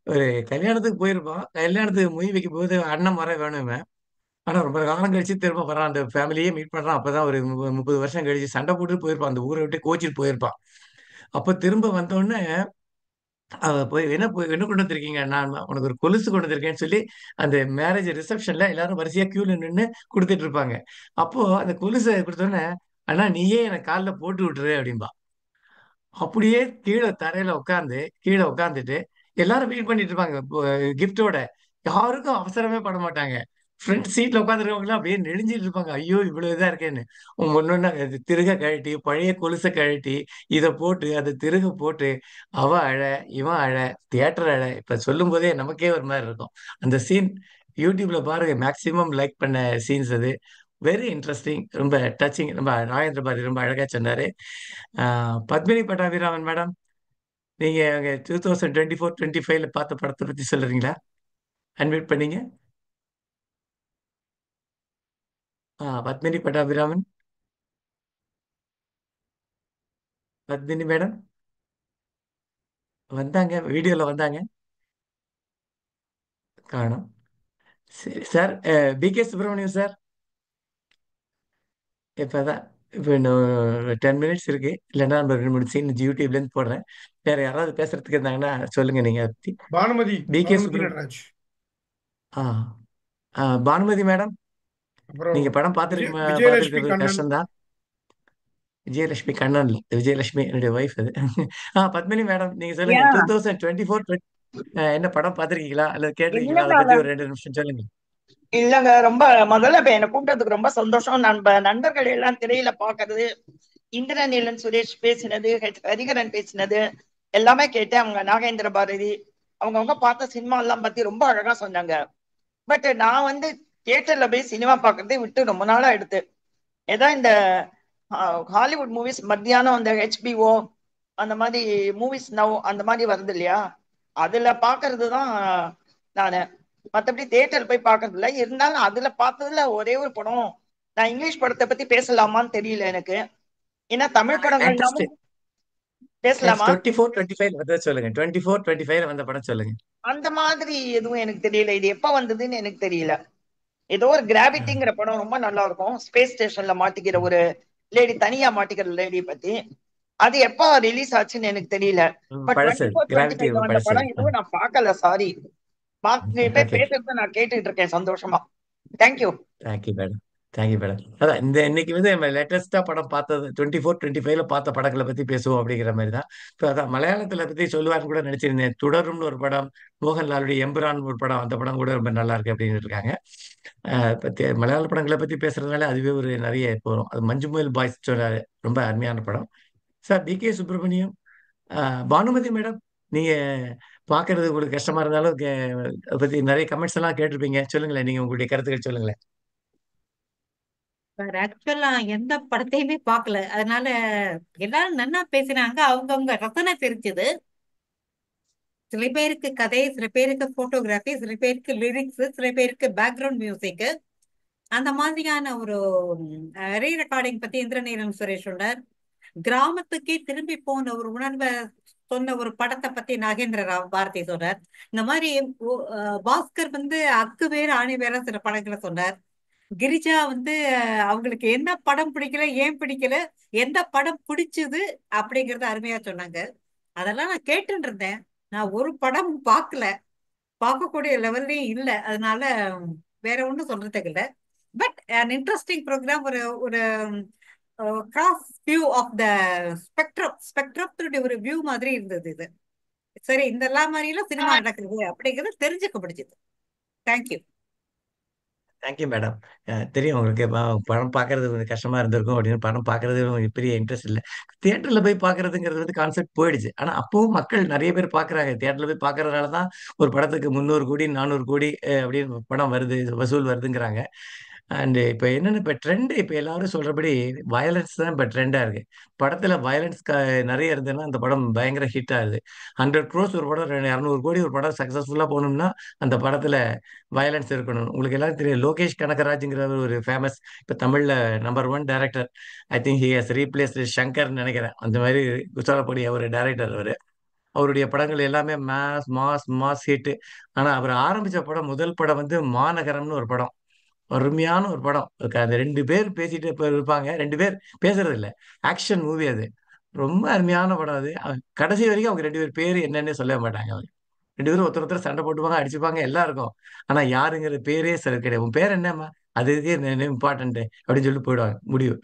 ஒரு கல்யாணத்துக்கு போயிருப்பான். கல்யாணத்துக்கு மொய் வைக்கும் போது அண்ணன் மரம் வேணுமே. ஆனா ரொம்ப காலம் கழிச்சு திரும்ப வரான். அந்த ஃபேமிலியே மீட் பண்றான். அப்பதான் ஒரு 30 வருஷம் கழிச்சு சண்டை போட்டு போயிருப்பான். அந்த ஊரை விட்டு கோச்சிட்டு போயிருப்பான். அப்ப திரும்ப வந்த உடனே போய் என்ன கொண்டு வந்திருக்கீங்க, நான் உனக்கு ஒரு கொலுசு கொண்டு வந்திருக்கேன்னு சொல்லி அந்த மேரேஜ் ரிசப்ஷன்ல எல்லாரும் வரிசையா கியூல நின்று கொடுத்துட்டு இருப்பாங்க. அப்போ அந்த கொலுசை கொடுத்தோன்னே, அண்ணா நீயே எனக்கு காலில் போட்டு விட்டுரு அப்படின்பா. அப்படியே கீழே தரையில உட்காந்து கீழே உட்காந்துட்டு எல்லாரும் வெயிட் பண்ணிட்டு இருப்பாங்க கிஃப்டோட. யாருக்கும் அவசரமே பட மாட்டாங்க. ஃப்ரண்ட் சீட்ல உட்காந்துருக்கவங்க அப்படியே நெளிஞ்சிட்டு இருப்பாங்க. ஐயோ இவ்வளவு இதா இருக்கேன்னு. ஒன்னொன்னா திருக கழட்டி பழைய கொலுசை கழட்டி இதை போட்டு அதை திருக போட்டு அவ அழ இவன் அழ தியேட்டர் அழ. இப்ப சொல்லும் போதே நமக்கே ஒரு மாதிரி இருக்கும். அந்த சீன் யூடியூப்ல பாருங்க, மேக்சிமம் லைக் பண்ண சீன்ஸ் அது. வெரி இன்ட்ரெஸ்டிங், ரொம்ப டச்சிங். ரொம்ப ராஜேந்திர பாரதி ரொம்ப அழகா சொன்னாரு. பத்மினி பட்டாபிராமன் மேடம், நீங்க 2024-25 பார்த்த படத்தை பத்தி சொல்றீங்களா? அன்மியூட் பண்ணீங்க. பத்மினி பட்டாபிராமன். பத்மினி மேடம் வந்தாங்க, வீடியோல வந்தாங்க, காணோம். சரி சார். பிகே சுப்பிரமணியம் சார், இப்பதான் இப்போ இன்னும் 10 மினிட்ஸ் இருக்கு. இல்லைன்னா நம்ம 2 3 சீன் யூடியூப்ல இருந்து போடுறேன். வேற யாராவது பேசுறதுக்கு இருந்தாங்கன்னா சொல்லுங்க நீங்க அதை பத்தி. பானுமதி பிகே பானுமதி சுப்ரம் நடராஜ். ஆ பானுமதி மேடம், அப்புறம் நீங்க படம் பார்த்துருக்க விஜயலட்சுமி பார்த்துருக்கிறது கண்ணன். கஷ்டம்தான். விஜயலட்சுமி கண்ணன் இல்ல, விஜயலட்சுமி என்னுடைய ஒய்ஃப் அது. பத்மினி மேடம், நீங்க சொல்லுங்க. யா 2024 என்ன படம் பார்த்துருக்கீங்களா அல்லது கேட்டிருக்கீங்களா? அதை இல்லைங்க பத்தி ஒரு 2 நிமிஷம் சொல்லுங்க. இல்லைங்க ரொம்ப முதல்ல இப்ப என்னை கூப்பிட்டதுக்கு ரொம்ப சந்தோஷம். நண்பர்கள் எல்லாம் திரையில பாக்குறது, இந்திரநீலன் சுரேஷ் பேசினது, ஹரிகரன் பேசினது எல்லாமே கேட்டேன். அவங்க நாகேந்திர பாரதி அவங்கவுங்க பார்த்த சினிமா எல்லாம் பத்தி ரொம்ப அழகா சொன்னாங்க. பட் நான் வந்து தியேட்டர்ல போய் சினிமா பாக்குறதை விட்டு ரொம்ப நாளா எடுத்து ஏதோ இந்த ஹாலிவுட் மூவிஸ் மத்தியானம் அந்த ஹெச்பிஓ அந்த மாதிரி மூவிஸ் நவ் அந்த மாதிரி வருது இல்லையா, அதுல பாக்குறது தான் நானு. மத்தபடி தியேட்டர் போய் பாக்குறது இல்ல. இருந்தாலும் அதுல பார்த்ததுல ஒரே ஒரு படம், நான் இங்கிலீஷ் படத்தை பத்தி பேசலாமான்னு தெரியல எனக்கு. ஏன்னா தமிழ் படங்கள்னாலும் இன்ட்ரெஸ்ட் பேசலாமா 24 25 வந்ததை சொல்லுங்க. 24 25 வந்த படம் சொல்லுங்க. அந்த மாதிரி எதுவும் எனக்கு தெரியல. இது எப்ப வந்ததுன்னு எனக்கு தெரியல. ஏதோ ஒரு ஆ, கிராவிட்டிங்கிற படம் ரொம்ப நல்லா இருக்கும். ஸ்பேஸ் ஸ்டேஷன்ல மாட்டிக்கிற ஒரு லேடி, தனியா மாட்டிக்கிற லேடி பத்தி. அது எப்ப ரிலீஸ் ஆச்சுன்னு எனக்கு தெரியல. பட் பழசு, டுவெண்ட்டி ஃபோர் டுவெண்ட்டி கிராவிட்டி ஃபைவ்ல வந்த பழசு. படம் எதுவும் நான் பார்க்கல, சாரி. மார்க்கிட்ட ஓகே, பேசுறத நான் கேட்டுட்டு இருக்கேன் சந்தோஷமா. Thank you. Thank you madam, thank you madam. அதான் இந்த இன்னைக்கு வந்து நம்ம லேட்டஸ்டா படம் பார்த்தது 24 25 பார்த்த படங்களை பத்தி பேசுவோம் அப்படிங்கிற மாதிரி தான். இப்போ அதான் மலையாளத்துல பத்தி சொல்லுவாருன்னு கூட நினைச்சிருந்தேன். தொடரும்னு ஒரு படம், மோகன்லாலுடைய எம்புரான் ஒரு படம், அந்த படம் கூட ரொம்ப நல்லா இருக்கு அப்படின்னு இருக்காங்க. பத்தி மலையாள படங்களை பத்தி பேசுறதுனால அதுவே ஒரு நிறைய போறோம். அது மஞ்சுமேல் பாய்ஸ் சொன்னாரு, ரொம்ப அருமையான படம். Sir PK Subramaniam, Bhanumathi madam, நீங்க பாக்குறது உங்களுக்கு கஷ்டமா இருந்தாலும் அதை பத்தி நிறைய கமெண்ட்ஸ் எல்லாம் கேட்டிருப்பீங்க. சொல்லுங்களேன், நீங்க உங்களுடைய கருத்துக்கள் சொல்லுங்களேன். வேற ஆக்சுவலா எந்த படத்தையுமே பார்க்கல. அதனால எல்லாரும் நன்னா பேசினாங்க. அவங்கவுங்க ரசனை தெரிஞ்சது. சில பேருக்கு கதை, சில பேருக்கு போட்டோகிராஃபி, சில பேருக்கு லிரிக்ஸ், சில பேருக்கு பேக்ரவுண்ட் மியூசிக். அந்த மாதிரியான ஒரு ரீ ரெக்கார்டிங் பத்தி இந்திரநீலன் சுரேஷ் சொன்னார். கிராமத்துக்கே திரும்பி போன ஒரு உணர்வை சொன்ன ஒரு படத்தை பத்தி நாகேந்திர ராவ் பாரதி சொன்னார். இந்த மாதிரி பாஸ்கர் வந்து அக்கு வேற ஆணி வேற சில படங்களை சொன்னார். கிரிஜா வந்து அவங்களுக்கு என்ன படம் பிடிக்கல, ஏன் பிடிக்கல, எந்த படம் பிடிச்சது அப்படிங்கறத அருமையா சொன்னாங்க. அதெல்லாம் நான் கேட்டுட்டு இருந்தேன். நான் ஒரு படம் பார்க்கல, பார்க்கக்கூடிய லெவல்லையும் இல்ல. அதனால வேற ஒன்றும் சொல்றதுக்கு இல்ல. But an interesting programme. ஒரு ஒரு கிராஸ் வியூ ஆஃப் த ஸ்பெக்ட்ரத்துடைய ஒரு வியூ மாதிரி இருந்தது இது. சரி, இந்த எல்லா மாதிரிலாம் சினிமா நடக்குது அப்படிங்கறது தெரிஞ்சுக்க முடிஞ்சது. தேங்க்யூ. Thank you madam. தெரியும் உங்களுக்கு படம் பார்க்கறது கொஞ்சம் கஷ்டமா இருந்திருக்கும் அப்படின்னு. படம் பார்க்கறது உங்களுக்கு பெரிய இன்ட்ரெஸ்ட் இல்லை. தியேட்டர்ல போய் பார்க்கறதுங்கிறது வந்து கான்செப்ட் போயிடுச்சு. ஆனா அப்பவும் மக்கள் நிறைய பேர் பார்க்கறாங்க. தியேட்டர்ல போய் பார்க்கறதுனால தான் ஒரு படத்துக்கு 300 கோடி 400 கோடி அப்படின்னு படம் வருது, வசூல் வருதுங்கிறாங்க. அண்ட் இப்ப என்னன்னு, இப்ப ட்ரெண்ட், இப்ப எல்லாரும் சொல்றபடி வயலன்ஸ் தான் இப்ப ட்ரெண்டா இருக்கு. படத்துல வயலன்ஸ் நிறைய இருந்ததுன்னா அந்த படம் பயங்கர ஹிட் ஆகுது. 100 crores ஒரு படம், 200 கோடி ஒரு படம் சக்சஸ்ஃபுல்லா போகணும்னா அந்த படத்துல வயலன்ஸ் இருக்கணும். உங்களுக்கு எல்லாரும் தெரியும், லோகேஷ் கனகராஜ்ங்கிற ஒரு ஃபேமஸ், இப்ப தமிழ்ல number 1 director. I think he has replaced Shankar நினைக்கிறேன். அந்த மாதிரி சொல்லக்கூடிய ஒரு டைரக்டர் அவரு. அவருடைய படங்கள் எல்லாமே மாஸ் மாஸ் மாஸ் ஹிட். ஆனா அவர் ஆரம்பிச்ச படம், முதல் படம் வந்து மாநகரம்னு ஒரு படம். அருமையான ஒரு படம். அந்த 2 பேர் பேசிட்டு இருப்பாங்க, 2 பேர் பேசுறது இல்ல, ஆக்ஷன் மூவி அது. ரொம்ப அருமையான படம் அது. கடைசி வரைக்கும் அவங்க 2 பேர் பேரு என்னன்னே சொல்ல மாட்டாங்க. அவங்க 2 பேரும் ஒருத்தர் ஒருத்தர் சண்டை போட்டுப்பாங்க, அடிச்சுப்பாங்க, எல்லாம் இருக்கும். ஆனா யாருங்கிற பேரே சில கிடையாது. உன் பேர் என்னம்மா, அது இம்பார்ட்டன்ட் அப்படின்னு சொல்லி போயிடுவாங்க, முடிவு.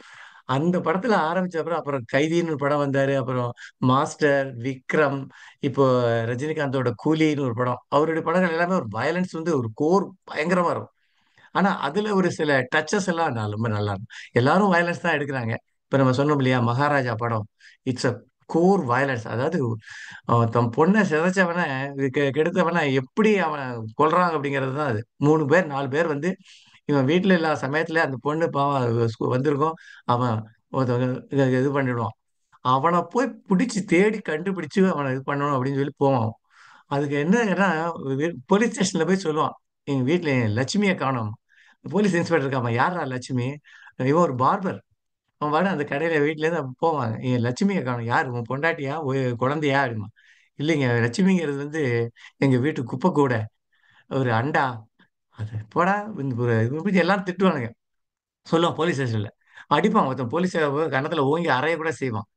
அந்த படத்துல ஆரம்பிச்ச அப்புறம் கைதின்னு ஒரு படம் வந்தாரு. அப்புறம் மாஸ்டர், விக்ரம், இப்போ ரஜினிகாந்தோட கூலின்னு ஒரு படம். அவருடைய படங்கள் எல்லாமே ஒரு வயலன்ஸ் வந்து ஒரு கோர் பயங்கரமா இருக்கும். ஆனா அதுல ஒரு சில டச்சஸ் எல்லாம் ரொம்ப நல்லா இருக்கும். எல்லாரும் வயலன்ஸ் தான் எடுக்கிறாங்க. இப்ப நம்ம சொன்னோம் இல்லையா, மகாராஜா படம், இட்ஸ் அ கோர் வயலன்ஸ். அதாவது அவன் தன் பொண்ணை சிதைச்சவனை, கெடுத்தவனை எப்படி அவன் கொல்றாங்க அப்படிங்கிறது தான் அது. 3 பேர் 4 பேர் வந்து இவன் வீட்டுல இல்லாத சமயத்துல அந்த பொண்ணு பாவம் வந்திருக்கும். அவன் இது பண்ணிடுவான். அவனை போய் பிடிச்சு தேடி கண்டுபிடிச்சு அவனை இது பண்ணணும் அப்படின்னு சொல்லி போவான். அதுக்கு என்னன்னா, போலீஸ் ஸ்டேஷன்ல போய் சொல்லுவான், எங்க வீட்டுல என் லட்சுமியை காணோம். போலீஸ் இன்ஸ்பெக்டர் இருக்காமா, யாரா லட்சுமி? இவன் ஒரு பார்பர். அவன் பாடு அந்த கடையில வீட்டுல இருந்து அப்ப போவாங்க. என் லட்சுமியை காணும். யாரு உன் பொண்டாட்டியா குழந்தையா அப்படிமா. இல்லைங்க, லட்சுமிங்கிறது வந்து எங்க வீட்டு குப்பை கூட ஒரு அண்டா. அது போடா இதை பத்தி எல்லாரும் திட்டுவானுங்க. சொல்லுவான் போலீஸ் ஸ்டேஷன்ல. அடிப்பான் ஒருத்தன் போலீஸ் கன்னத்துல ஓங்கி அறைய கூட செய்வான்.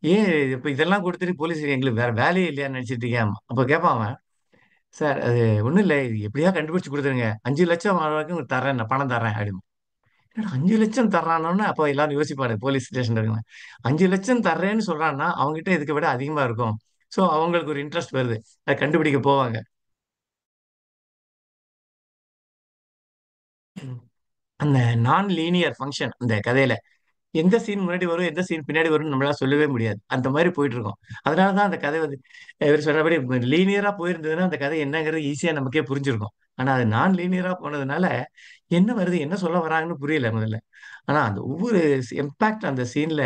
ஏன் இப்ப இதெல்லாம் கொடுத்துட்டு போலீஸ் எங்களுக்கு வேற வேலையே இல்லையான்னு நினைச்சிட்டு இருக்கேன். அப்ப கேட்பான் அவன், சார் அது ஒண்ணும் இல்லை, இது எப்படியா கண்டுபிடிச்சு கொடுத்துருங்க, 5 லட்சம் வரைக்கும் தர்றேன், நான் பணம் தர்றேன் அப்படின்னு. என்னடா 5 லட்சம் தர்றானோன்னு அப்ப எல்லாரும் யோசிப்பாரு போலீஸ் ஸ்டேஷன்ல இருக்காங்க. 5 லட்சம் தர்றேன்னு சொல்றான்னா அவங்ககிட்ட இதுக்கு விட அதிகமா இருக்கும். சோ அவங்களுக்கு ஒரு இன்ட்ரெஸ்ட் வருது, அதை கண்டுபிடிக்க போவாங்க. அந்த நான் லீனியர் ஃபங்க்ஷன் அந்த கதையில எந்த சீன் முன்னாடி வரும் எந்த சீன் பின்னாடி வரும்னு நம்மளால சொல்லவே முடியாது. அந்த மாதிரி போயிட்டு இருக்கோம். அதனாலதான் அந்த கதை வந்து இவர் சொல்றபடி லீனியரா போயிருந்ததுன்னா அந்த கதை என்னங்கிறது ஈஸியா நமக்கே புரிஞ்சிருக்கும். ஆனா அது நான் லீனியரா போனதுனால என்ன வருது என்ன சொல்ல வராங்கன்னு புரியல முதல்ல. ஆனா அந்த ஒவ்வொரு இம்பாக்ட் அந்த சீன்ல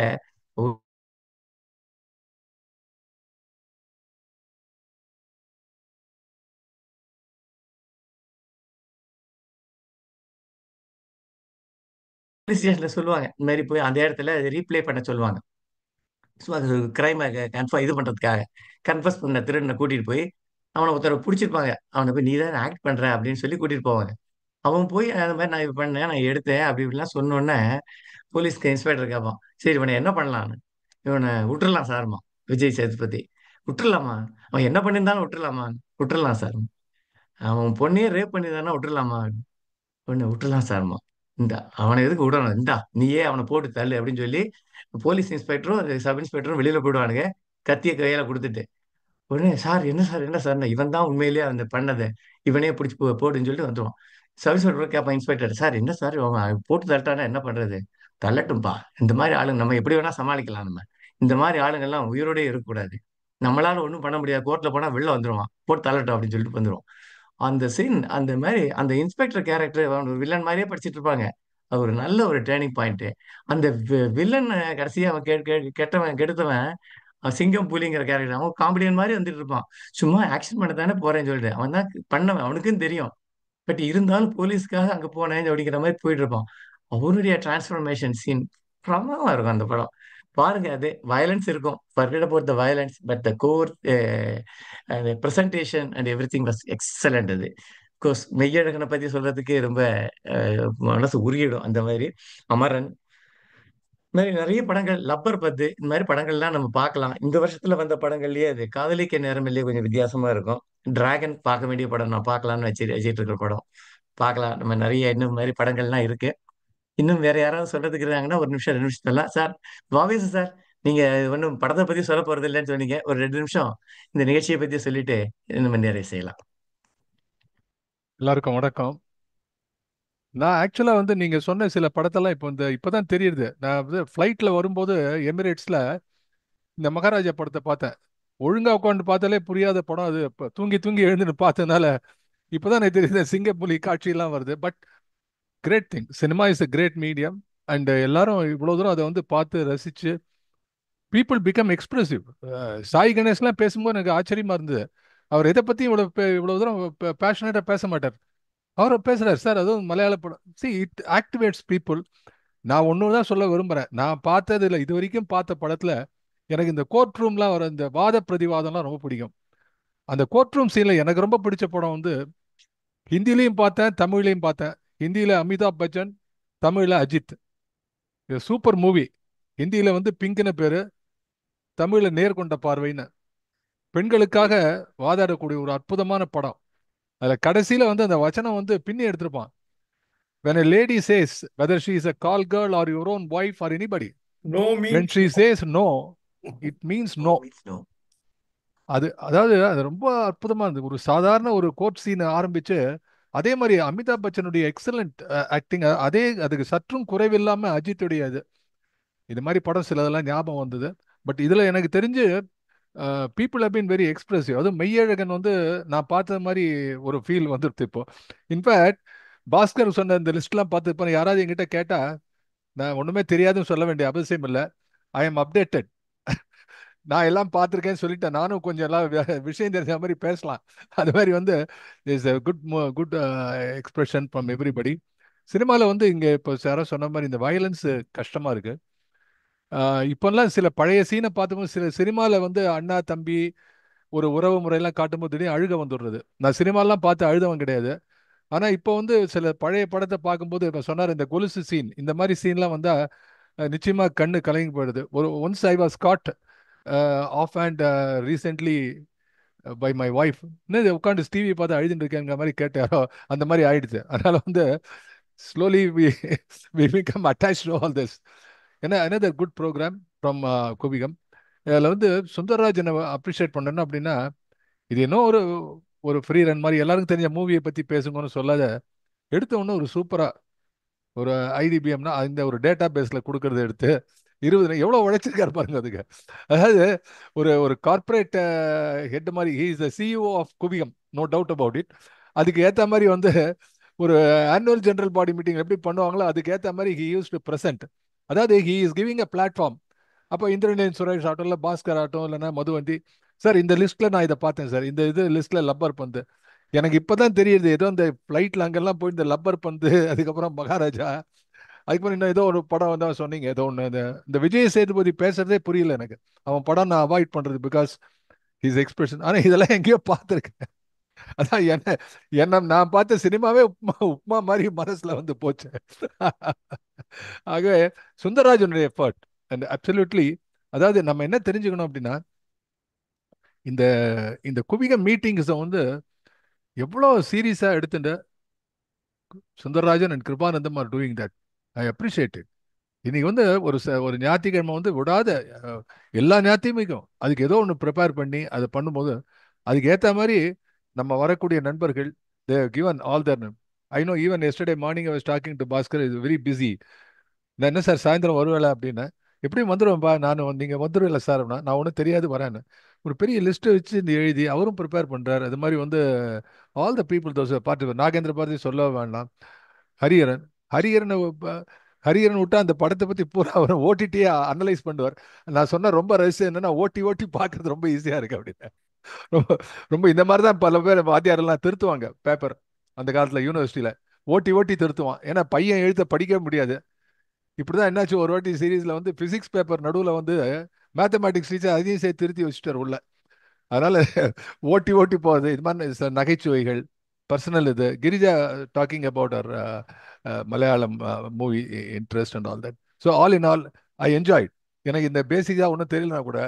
போலீஸ் ஸ்டேஷன்ல சொல்லுவாங்க, இந்த மாதிரி போய் அந்த இடத்துல ரீப்ளே பண்ண சொல்லுவாங்க. ஸோ அது கிரைமை கன்ஃபார்ம் இது பண்றதுக்காக கன்ஃபஸ் பண்ண திருடனை கூட்டிட்டு போய் அவனை ஒருத்தரை பிடிச்சிருப்பாங்க. அவனை போய் நீ தான் ஆக்ட் பண்ற அப்படின்னு சொல்லி கூட்டிட்டு போவாங்க. அவன் போய் அந்த மாதிரி நான் இது பண்ணேன், நான் எடுத்தேன் அப்படி இப்படிலாம் சொன்னோன்னே போலீஸ்க்கு இன்ஸ்பெக்டர் கேட்பான், சரி இவனை என்ன பண்ணலான்னு. இவனை விட்டுறலாம் சார்மா. விஜய் சேதுபதி விட்டுறலாமா? அவன் என்ன பண்ணியிருந்தாலும் விட்டுறலாமா? விட்டுறலாம் சார். அவன் பொண்ணையே ரேப் பண்ணியிருந்தானா விட்டுறலாமா? பொண்ணு விட்டுறலாம் சார்மா. இந்த அவனை எதுக்கு விடணும், இந்தா நீயே அவனை போட்டு தள்ளு அப்படின்னு சொல்லி போலீஸ் இன்ஸ்பெக்டரும் சப் இன்ஸ்பெக்டரும் வெளியில போயிடுவானுங்க, கத்திய கையில கொடுத்துட்டு. உடனே சார் என்ன சார் என்ன சார், இவன் தான் உண்மையிலேயே அந்த பண்ணதை, இவனே பிடிச்சி போட்டுன்னு சொல்லிட்டு வந்துடுவான். சப் இன்ஸ்பெக்டர் கேட்பான் இன்ஸ்பெக்டர், சார் என்ன சார் அவன் போட்டு தள்ளிட்டானா என்ன பண்றது? தள்ளட்டும்பா, இந்த மாதிரி ஆளுங்க நம்ம எப்படி வேணா சமாளிக்கலாம். நம்ம இந்த மாதிரி ஆளுங்கெல்லாம் உயிரோடே இருக்கக்கூடாது, நம்மளால ஒன்றும் பண்ண முடியாது, கோர்ட்ல போனா வெளில வந்துருவான், போட்டு தள்ளட்டும் அப்படின்னு சொல்லிட்டு வந்துருவான். அந்த சீன் அந்த மாதிரி அந்த இன்ஸ்பெக்டர் கேரக்டர் ஒரு வில்லன் மாதிரியே படிச்சிட்டு இருப்பாங்க. அது ஒரு நல்ல ஒரு டேர்னிங் பாயிண்ட். அந்த வில்லன் கடைசியா அவன் கெட்டவன் கெடுத்தவன் சிங்கம் புலிங்கிற கேரக்டர் அவன் காமெடியன் மாதிரி வந்துட்டு இருப்பான். சும்மா ஆக்ஷன் பண்ண தானே போறேன்னு சொல்லிட்டு அவன் தான் பண்ணவன், அவனுக்கும் தெரியும். பட் இருந்தாலும் போலீஸ்க்காக அங்க போனேன் அப்படிங்கிற மாதிரி போயிட்டு இருப்பான். அவருடைய டிரான்ஸ்ஃபர்மேஷன் சீன் பிரமாதமா இருக்கும் அந்த படம். பாருங்க, அது வயலன்ஸ் இருக்கும், forget about the violence, but the core presentation and everything was excellent. அது கோர்ஸ் மெய்யழகனை பத்தி சொல்றதுக்கு ரொம்ப மனசு உருகிடும். அந்த மாதிரி அமரன், இந்த மாதிரி நிறைய படங்கள், லப்பர் பத்து, இந்த மாதிரி படங்கள்லாம் நம்ம பார்க்கலாம். இந்த வருஷத்துல வந்த படங்கள்லயே அது காதலிக்க நேரமில்லையே கொஞ்சம் வித்தியாசமா இருக்கும். டிராகன் பார்க்க வேண்டிய படம், நான் பார்க்கலாம்னு வச்சுட்டு இருக்கிற படம். பார்க்கலாம், நம்ம நிறைய இன்னும் மாதிரி படங்கள்லாம் இருக்கு. இன்னும் வேற யாராவது சொல்றதுக்கு இருக்காங்கன்னா ஒரு நிமிஷம் 2 நிமிஷம் சொல்லலாம் சார். வாவேசு சார், நீங்க ஒன்றும் படத்தை பத்தி சொல்ல போறது இல்லைன்னு சொன்னீங்க, ஒரு 2 நிமிஷம் இந்த நிகழ்ச்சியை பத்தி சொல்லிட்டு நம்ம நிறைய செய்யலாம். எல்லாருக்கும் வணக்கம். நான் ஆக்சுவலா வந்து நீங்க சொன்ன சில படத்தெல்லாம் இப்பதான் தெரியுது. நான் வந்து ஃப்ளைட்ல வரும்போது எமிரேட்ஸ்ல இந்த மகாராஜா படத்தை பார்த்தேன். ஒழுங்கா உட்காந்து பார்த்தாலே புரியாத படம் அது. தூங்கி தூங்கி எழுந்துன்னு பார்த்ததுனால இப்பதான் எனக்கு தெரியுது சிங்கப்புலி காட்சியெல்லாம் வருது. But great thing, cinema is a great medium. And எல்லாரும் இவ்வளவு தூரம் அதை வந்து பார்த்து ரசிச்சு பீப்புள் பிகம் எக்ஸ்பிரசிவ். சாய் கணேஷ்லாம் பேசும்போது எனக்கு ஆச்சரியமா இருந்தது. அவர் எதை பத்தி இவ்வளவு தூரம் பேஷனேட்டா பேச மாட்டார். அவர் பேசுறாரு சார், அதுவும் மலையாள படம். see it activates people. நான் ஒன்று தான் சொல்ல விரும்புறேன். நான் பார்த்தது இல்லை, இது வரைக்கும் பார்த்த படத்துல எனக்கு இந்த கோர்ட் ரூம்லாம் வர இந்த வாத பிரதிவாதம்லாம் ரொம்ப பிடிக்கும். அந்த கோர்ட் ரூம் சீன்ல எனக்கு ரொம்ப பிடிச்ச படம் வந்து ஹிந்திலையும் பார்த்தேன், தமிழ்லையும் பார்த்தேன். ஹிந்தியில அமிதாப் பச்சன், தமிழ்ல அஜித். இது சூப்பர் மூவி. ஹிந்தியில வந்து பிங்க்னு பேரு, தமிழ்ல நேர்கொண்ட பார்வைன்னு. பெண்களுக்காக வாதாடக்கூடிய ஒரு அற்புதமான படம். அதுல கடைசியில வந்து அந்த வச்சனம் வந்து பின்னி எடுத்திருப்பான். When a lady says whether she is a call girl or your own wife or anybody, no when means she says no, it means no. அதாவது அது ரொம்ப அற்புதமா இருந்தது. ஒரு சாதாரண ஒரு கோர்ட் சீன் ஆரம்பிச்சு அதே மாதிரி அமிதாப் பச்சனுடைய எக்ஸலண்ட் ஆக்டிங், அதே அதுக்கு சற்றும் குறைவில்லாம அஜித்துடைய இது மாதிரி படம் சிலதெல்லாம் ஞாபகம் வந்தது. பட் இதுல எனக்கு தெரிஞ்சு people have been very expressive. அதுவும் மெய்யழகன் வந்து நான் பார்த்தது மாதிரி ஒரு ஃபீல் வந்துடுது இப்போ. இன்ஃபேக்ட் பாஸ்கர் சொன்ன இந்த லிஸ்ட்லாம் பார்த்து இப்போ யாராவது என்கிட்ட கேட்டா நான் ஒண்ணுமே தெரியாதுன்னு சொல்ல வேண்டிய அவசியம் இல்லை. I am updated. நான் எல்லாம் பார்த்துருக்கேன்னு சொல்லிட்டேன். நானும் கொஞ்சம் எல்லாம் விஷயம் தெரிஞ்ச மாதிரி பேசலாம். அது மாதிரி வந்து is a good expression from everybody. சினிமாவில் வந்து இங்கே இப்போ யாரோ சொன்ன மாதிரி இந்த வயலன்ஸ் கஷ்டமா இருக்கு. இப்போல்லாம் சில பழைய சீனை பார்த்தும்போது சில சினிமாவில் வந்து அண்ணா தம்பி ஒரு உறவு முறையெல்லாம் காட்டும்போது திடீர்னு அழுக வந்துடுறது. நான் சினிமாலாம் பார்த்து அழுதவன் கிடையாது. ஆனால் இப்போ வந்து சில பழைய படத்தை பார்க்கும்போது இப்போ சொன்னார் இந்த கொலுசு சீன் இந்த மாதிரி சீன்லாம் வந்தால் நிச்சயமாக கண்ணு கலங்கி போயிடுது. Once I was caught off and recently by my wife. என்ன உட்காந்து டிவி பார்த்து அழுதுட்டு இருக்கேங்கிற மாதிரி கேட்டாரோ அந்த மாதிரி ஆயிடுச்சு. அதனால வந்து slowly we become attach to all this. ஏன்னா another குட் ப்ரோக்ராம் ஃப்ரம் குபிகம். அதில் வந்து சுந்தரராஜனை அப்ரிஷியேட் பண்ணணும் அப்படின்னா இது என்ன ஒரு ஒரு ஃப்ரீ ரன் மாதிரி எல்லாருக்கும் தெரிஞ்ச மூவியை பற்றி பேசுங்கன்னு சொல்லாத எடுத்த உடனே ஒரு சூப்பராக ஒரு ஐடிபிஎம்னா இந்த ஒரு டேட்டா பேஸில் கொடுக்கறத எடுத்து 20 எவ்வளோ உழைச்சிருக்காரு பாருங்க அதுக்கு. அதாவது ஒரு ஒரு கார்பரேட் ஹெட் மாதிரி he is the CEO of குபிகம், நோ டவுட் அபவுட் இட். அதுக்கு ஏற்ற மாதிரி வந்து ஒரு ஆனுவல் ஜெனரல் பாடி மீட்டிங் எப்படி பண்ணுவாங்களோ அதுக்கு ஏற்ற மாதிரி ஹி யூஸ் டு ப்ரெசென்ட். அதாவது he is giving a platform. அப்போ இந்திரநேன் சுரேஷ் ஆகட்டும் இல்லை பாஸ்கர் ஆகட்டும் இல்லைன்னா மதுவந்தி சார் இந்த லிஸ்ட்டில் நான் இதை பார்த்தேன் சார், இந்த இது லிஸ்ட்டில் லப்பர் பந்து எனக்கு இப்போதான் தெரியுது. ஏதோ இந்த ஃப்ளைட்டில் அங்கெல்லாம் போய் இந்த லப்பர் பந்து அதுக்கப்புறம் மகாராஜா அதுக்கப்புறம் இன்னும் ஏதோ ஒரு படம் வந்து சொன்னீங்க ஏதோ ஒன்று இந்த விஜய் சேதுபதி பேசுறதே புரியல எனக்கு. அவன் படம் நான் அவாய்ட் பண்ணுறது பிகாஸ் ஹிஸ் எக்ஸ்பிரஷன். ஆனால் இதெல்லாம் எங்கேயோ பார்த்துருக்கேன். அதான் என்ன நான் பார்த்த சினிமாவே உப்மா உப்மா மாதிரி மனசில் வந்து போச்சு. ஆகவே சுந்தரராஜனுடைய எஃபர்ட் அண்ட் அப்சல்யூட்லி. அதாவது நம்ம என்ன தெரிஞ்சுக்கணும் அப்படின்னா இந்த இந்த குவிக மீட்டிங்ஸை வந்து எவ்வளோ சீரியஸாக எடுத்துட்டு Sundararajan and Kirubanandam are doing that. I appreciate it. இன்னைக்கு வந்து ஒரு ஞாயிற்றுக்கிழமை வந்து விடாத எல்லா ஞாயிற்றுமைக்கும் அதுக்கு ஏதோ ஒன்று ப்ரிப்பேர் பண்ணி அதை பண்ணும்போது அதுக்கு ஏற்ற மாதிரி நம்ம வரக்கூடிய நண்பர்கள் they given all that. I know even yesterday morning I was talking to Bhaskar is very busy. நான் என்ன சார் சாயந்தரம் வருவேல அப்படின்னா எப்படியும் வந்துடுவேன்ப்பா நான், நீங்கள் வந்துடுவில்ல சார் அப்படின்னா நான் ஒன்றும் தெரியாது வரேன்னு ஒரு பெரிய லிஸ்ட்டை வச்சு இந்த எழுதி அவரும் ப்ரிப்பேர் பண்ணுறாரு. அது மாதிரி வந்து ஆல் த பீப்புள் தோஸ் பார்த்து நாகேந்திர பாரதி சொல்ல வேண்டாம். ஹரிஹரன் ஹரிஹரனை ஹரிஹரன் விட்டா அந்த படத்தை பற்றி பூரா அவர் ஓட்டிட்டே அனலைஸ் பண்ணுவார். நான் சொன்ன ரொம்ப ரகசியம் என்னன்னா ஓட்டி ஓட்டி பார்க்கறது ரொம்ப ஈஸியாக இருக்கு அப்படின்னு. ரொம்ப ரொம்ப இந்த மாதிரி தான் பல பேர் வாத்தியாரெல்லாம் திருத்துவாங்க பேப்பர் அந்த காலத்தில் யூனிவர்சிட்டியில் ஓட்டி ஓட்டி திருத்துவான். ஏன்னா பையன் எழுத படிக்கவே முடியாது. இப்படிதான் என்னாச்சு ஒரு வாட்டி சீரீஸ்ல வந்து பிசிக்ஸ் பேப்பர் நடுவில் வந்து மேத்தமேட்டிக்ஸ் டீச்சர் அதையும் சேர்த்து திருத்தி வச்சுட்டார் உள்ள. அதனால ஓட்டி ஓட்டி போகுது. இது மாதிரி நகைச்சுவைகள் பர்சனல் இது Girija talking about our Malayalam movie interest and all that. So all in all I enjoyed. எனக்கு இந்த பேசிக்காக ஒன்றும் தெரியலனா கூட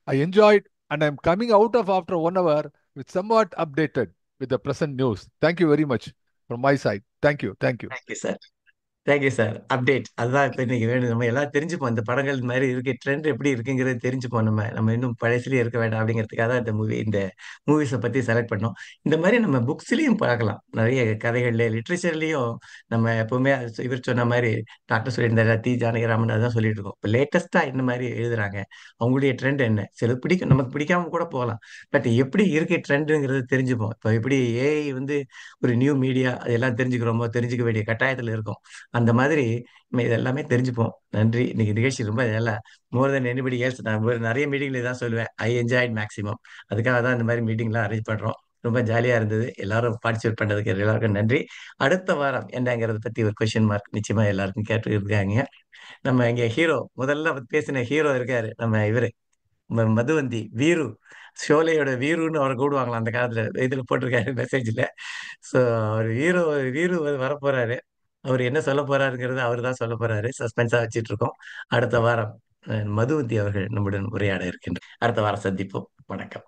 I enjoyed and I am coming out of after 1 hour with somewhat updated with the present news. Thank you very much from my side. Thank you thank you thank you sir. Thank you sir. Update அதுதான் இப்போ இன்னைக்கு வேணும். நம்ம எல்லாம் தெரிஞ்சுப்போம் இந்த படங்கள் இந்த மாதிரி இருக்கு, ட்ரெண்ட் எப்படி இருக்குங்கிறது தெரிஞ்சுப்போம். நம்ம இன்னும் பழசுலயே இருக்க வேண்டாம் அப்படிங்கிறதுக்காக தான் இந்த மூவிஸை பத்தி செலக்ட் பண்ணோம். இந்த மாதிரி நம்ம புக்ஸ்லயும் பார்க்கலாம். நிறைய கதைகள்ல லிட்ரேச்சர்லயும் நம்ம எப்பவுமே இவர் சொன்ன மாதிரி டாக்டர் சொல்லியிருந்தாரு டி ஜானகிராமன் அதான் சொல்லிட்டு இருக்கோம். இப்போ லேட்டஸ்டா இந்த மாதிரி எழுதுறாங்க. அவங்களுடைய ட்ரெண்ட் என்ன சில பிடிக்கும் நமக்கு பிடிக்காம கூட போகலாம். பட் எப்படி இருக்கு ட்ரெண்டுங்கிறது தெரிஞ்சுப்போம். இப்போ எப்படி ஏஐ வந்து ஒரு நியூ மீடியா அதெல்லாம் தெரிஞ்சுக்கிறோமோ தெரிஞ்சுக்க வேண்டிய கட்டாயத்துல இருக்கும். அந்த மாதிரி நம்ம இது எல்லாமே தெரிஞ்சுப்போம். நன்றி. இன்னைக்கு நிகழ்ச்சி ரொம்ப நல்லா மோர் தென் எனிபடி எல்ஸ். நான் ஒரு நிறைய மீட்டிங்ல தான் சொல்லுவேன் ஐ என்ஜாய்ட் மேக்ஸிமம். அதுக்காக தான் இந்த மாதிரி மீட்டிங்லாம் அரேஞ்ச் பண்றோம். ரொம்ப ஜாலியா இருந்தது. எல்லாரும் பார்ட்டிசிபேட் பண்ணதுக்கு எல்லாருக்கும் நன்றி. அடுத்த வாரம் என்னங்கிறத பத்தி ஒரு கொஸ்டின் மார்க் நிச்சயமா எல்லாருக்கும் கேட்டு இருக்காங்க. நம்ம இங்க ஹீரோ முதல்ல பேசின ஹீரோ இருக்காரு நம்ம இவரு மதுவந்தி வீரு. ஷோலையோட வீருன்னு அவரை கூடுவாங்களாம் அந்த காலத்துல இதுல போட்டிருக்காரு மெசேஜ்ல. ஸோ அவர் வீரு வீரு வரப்போறாரு. அவர் என்ன சொல்ல போறாருங்கிறது அவர் தான் சொல்ல போறாரு. சஸ்பென்ஸா வச்சிட்டு இருக்கோம். அடுத்த வாரம் மதுவந்தி அவர்கள் நம்முடன் உரையாட இருக்கின்றார். அடுத்த வாரம் சந்திப்போம். வணக்கம்.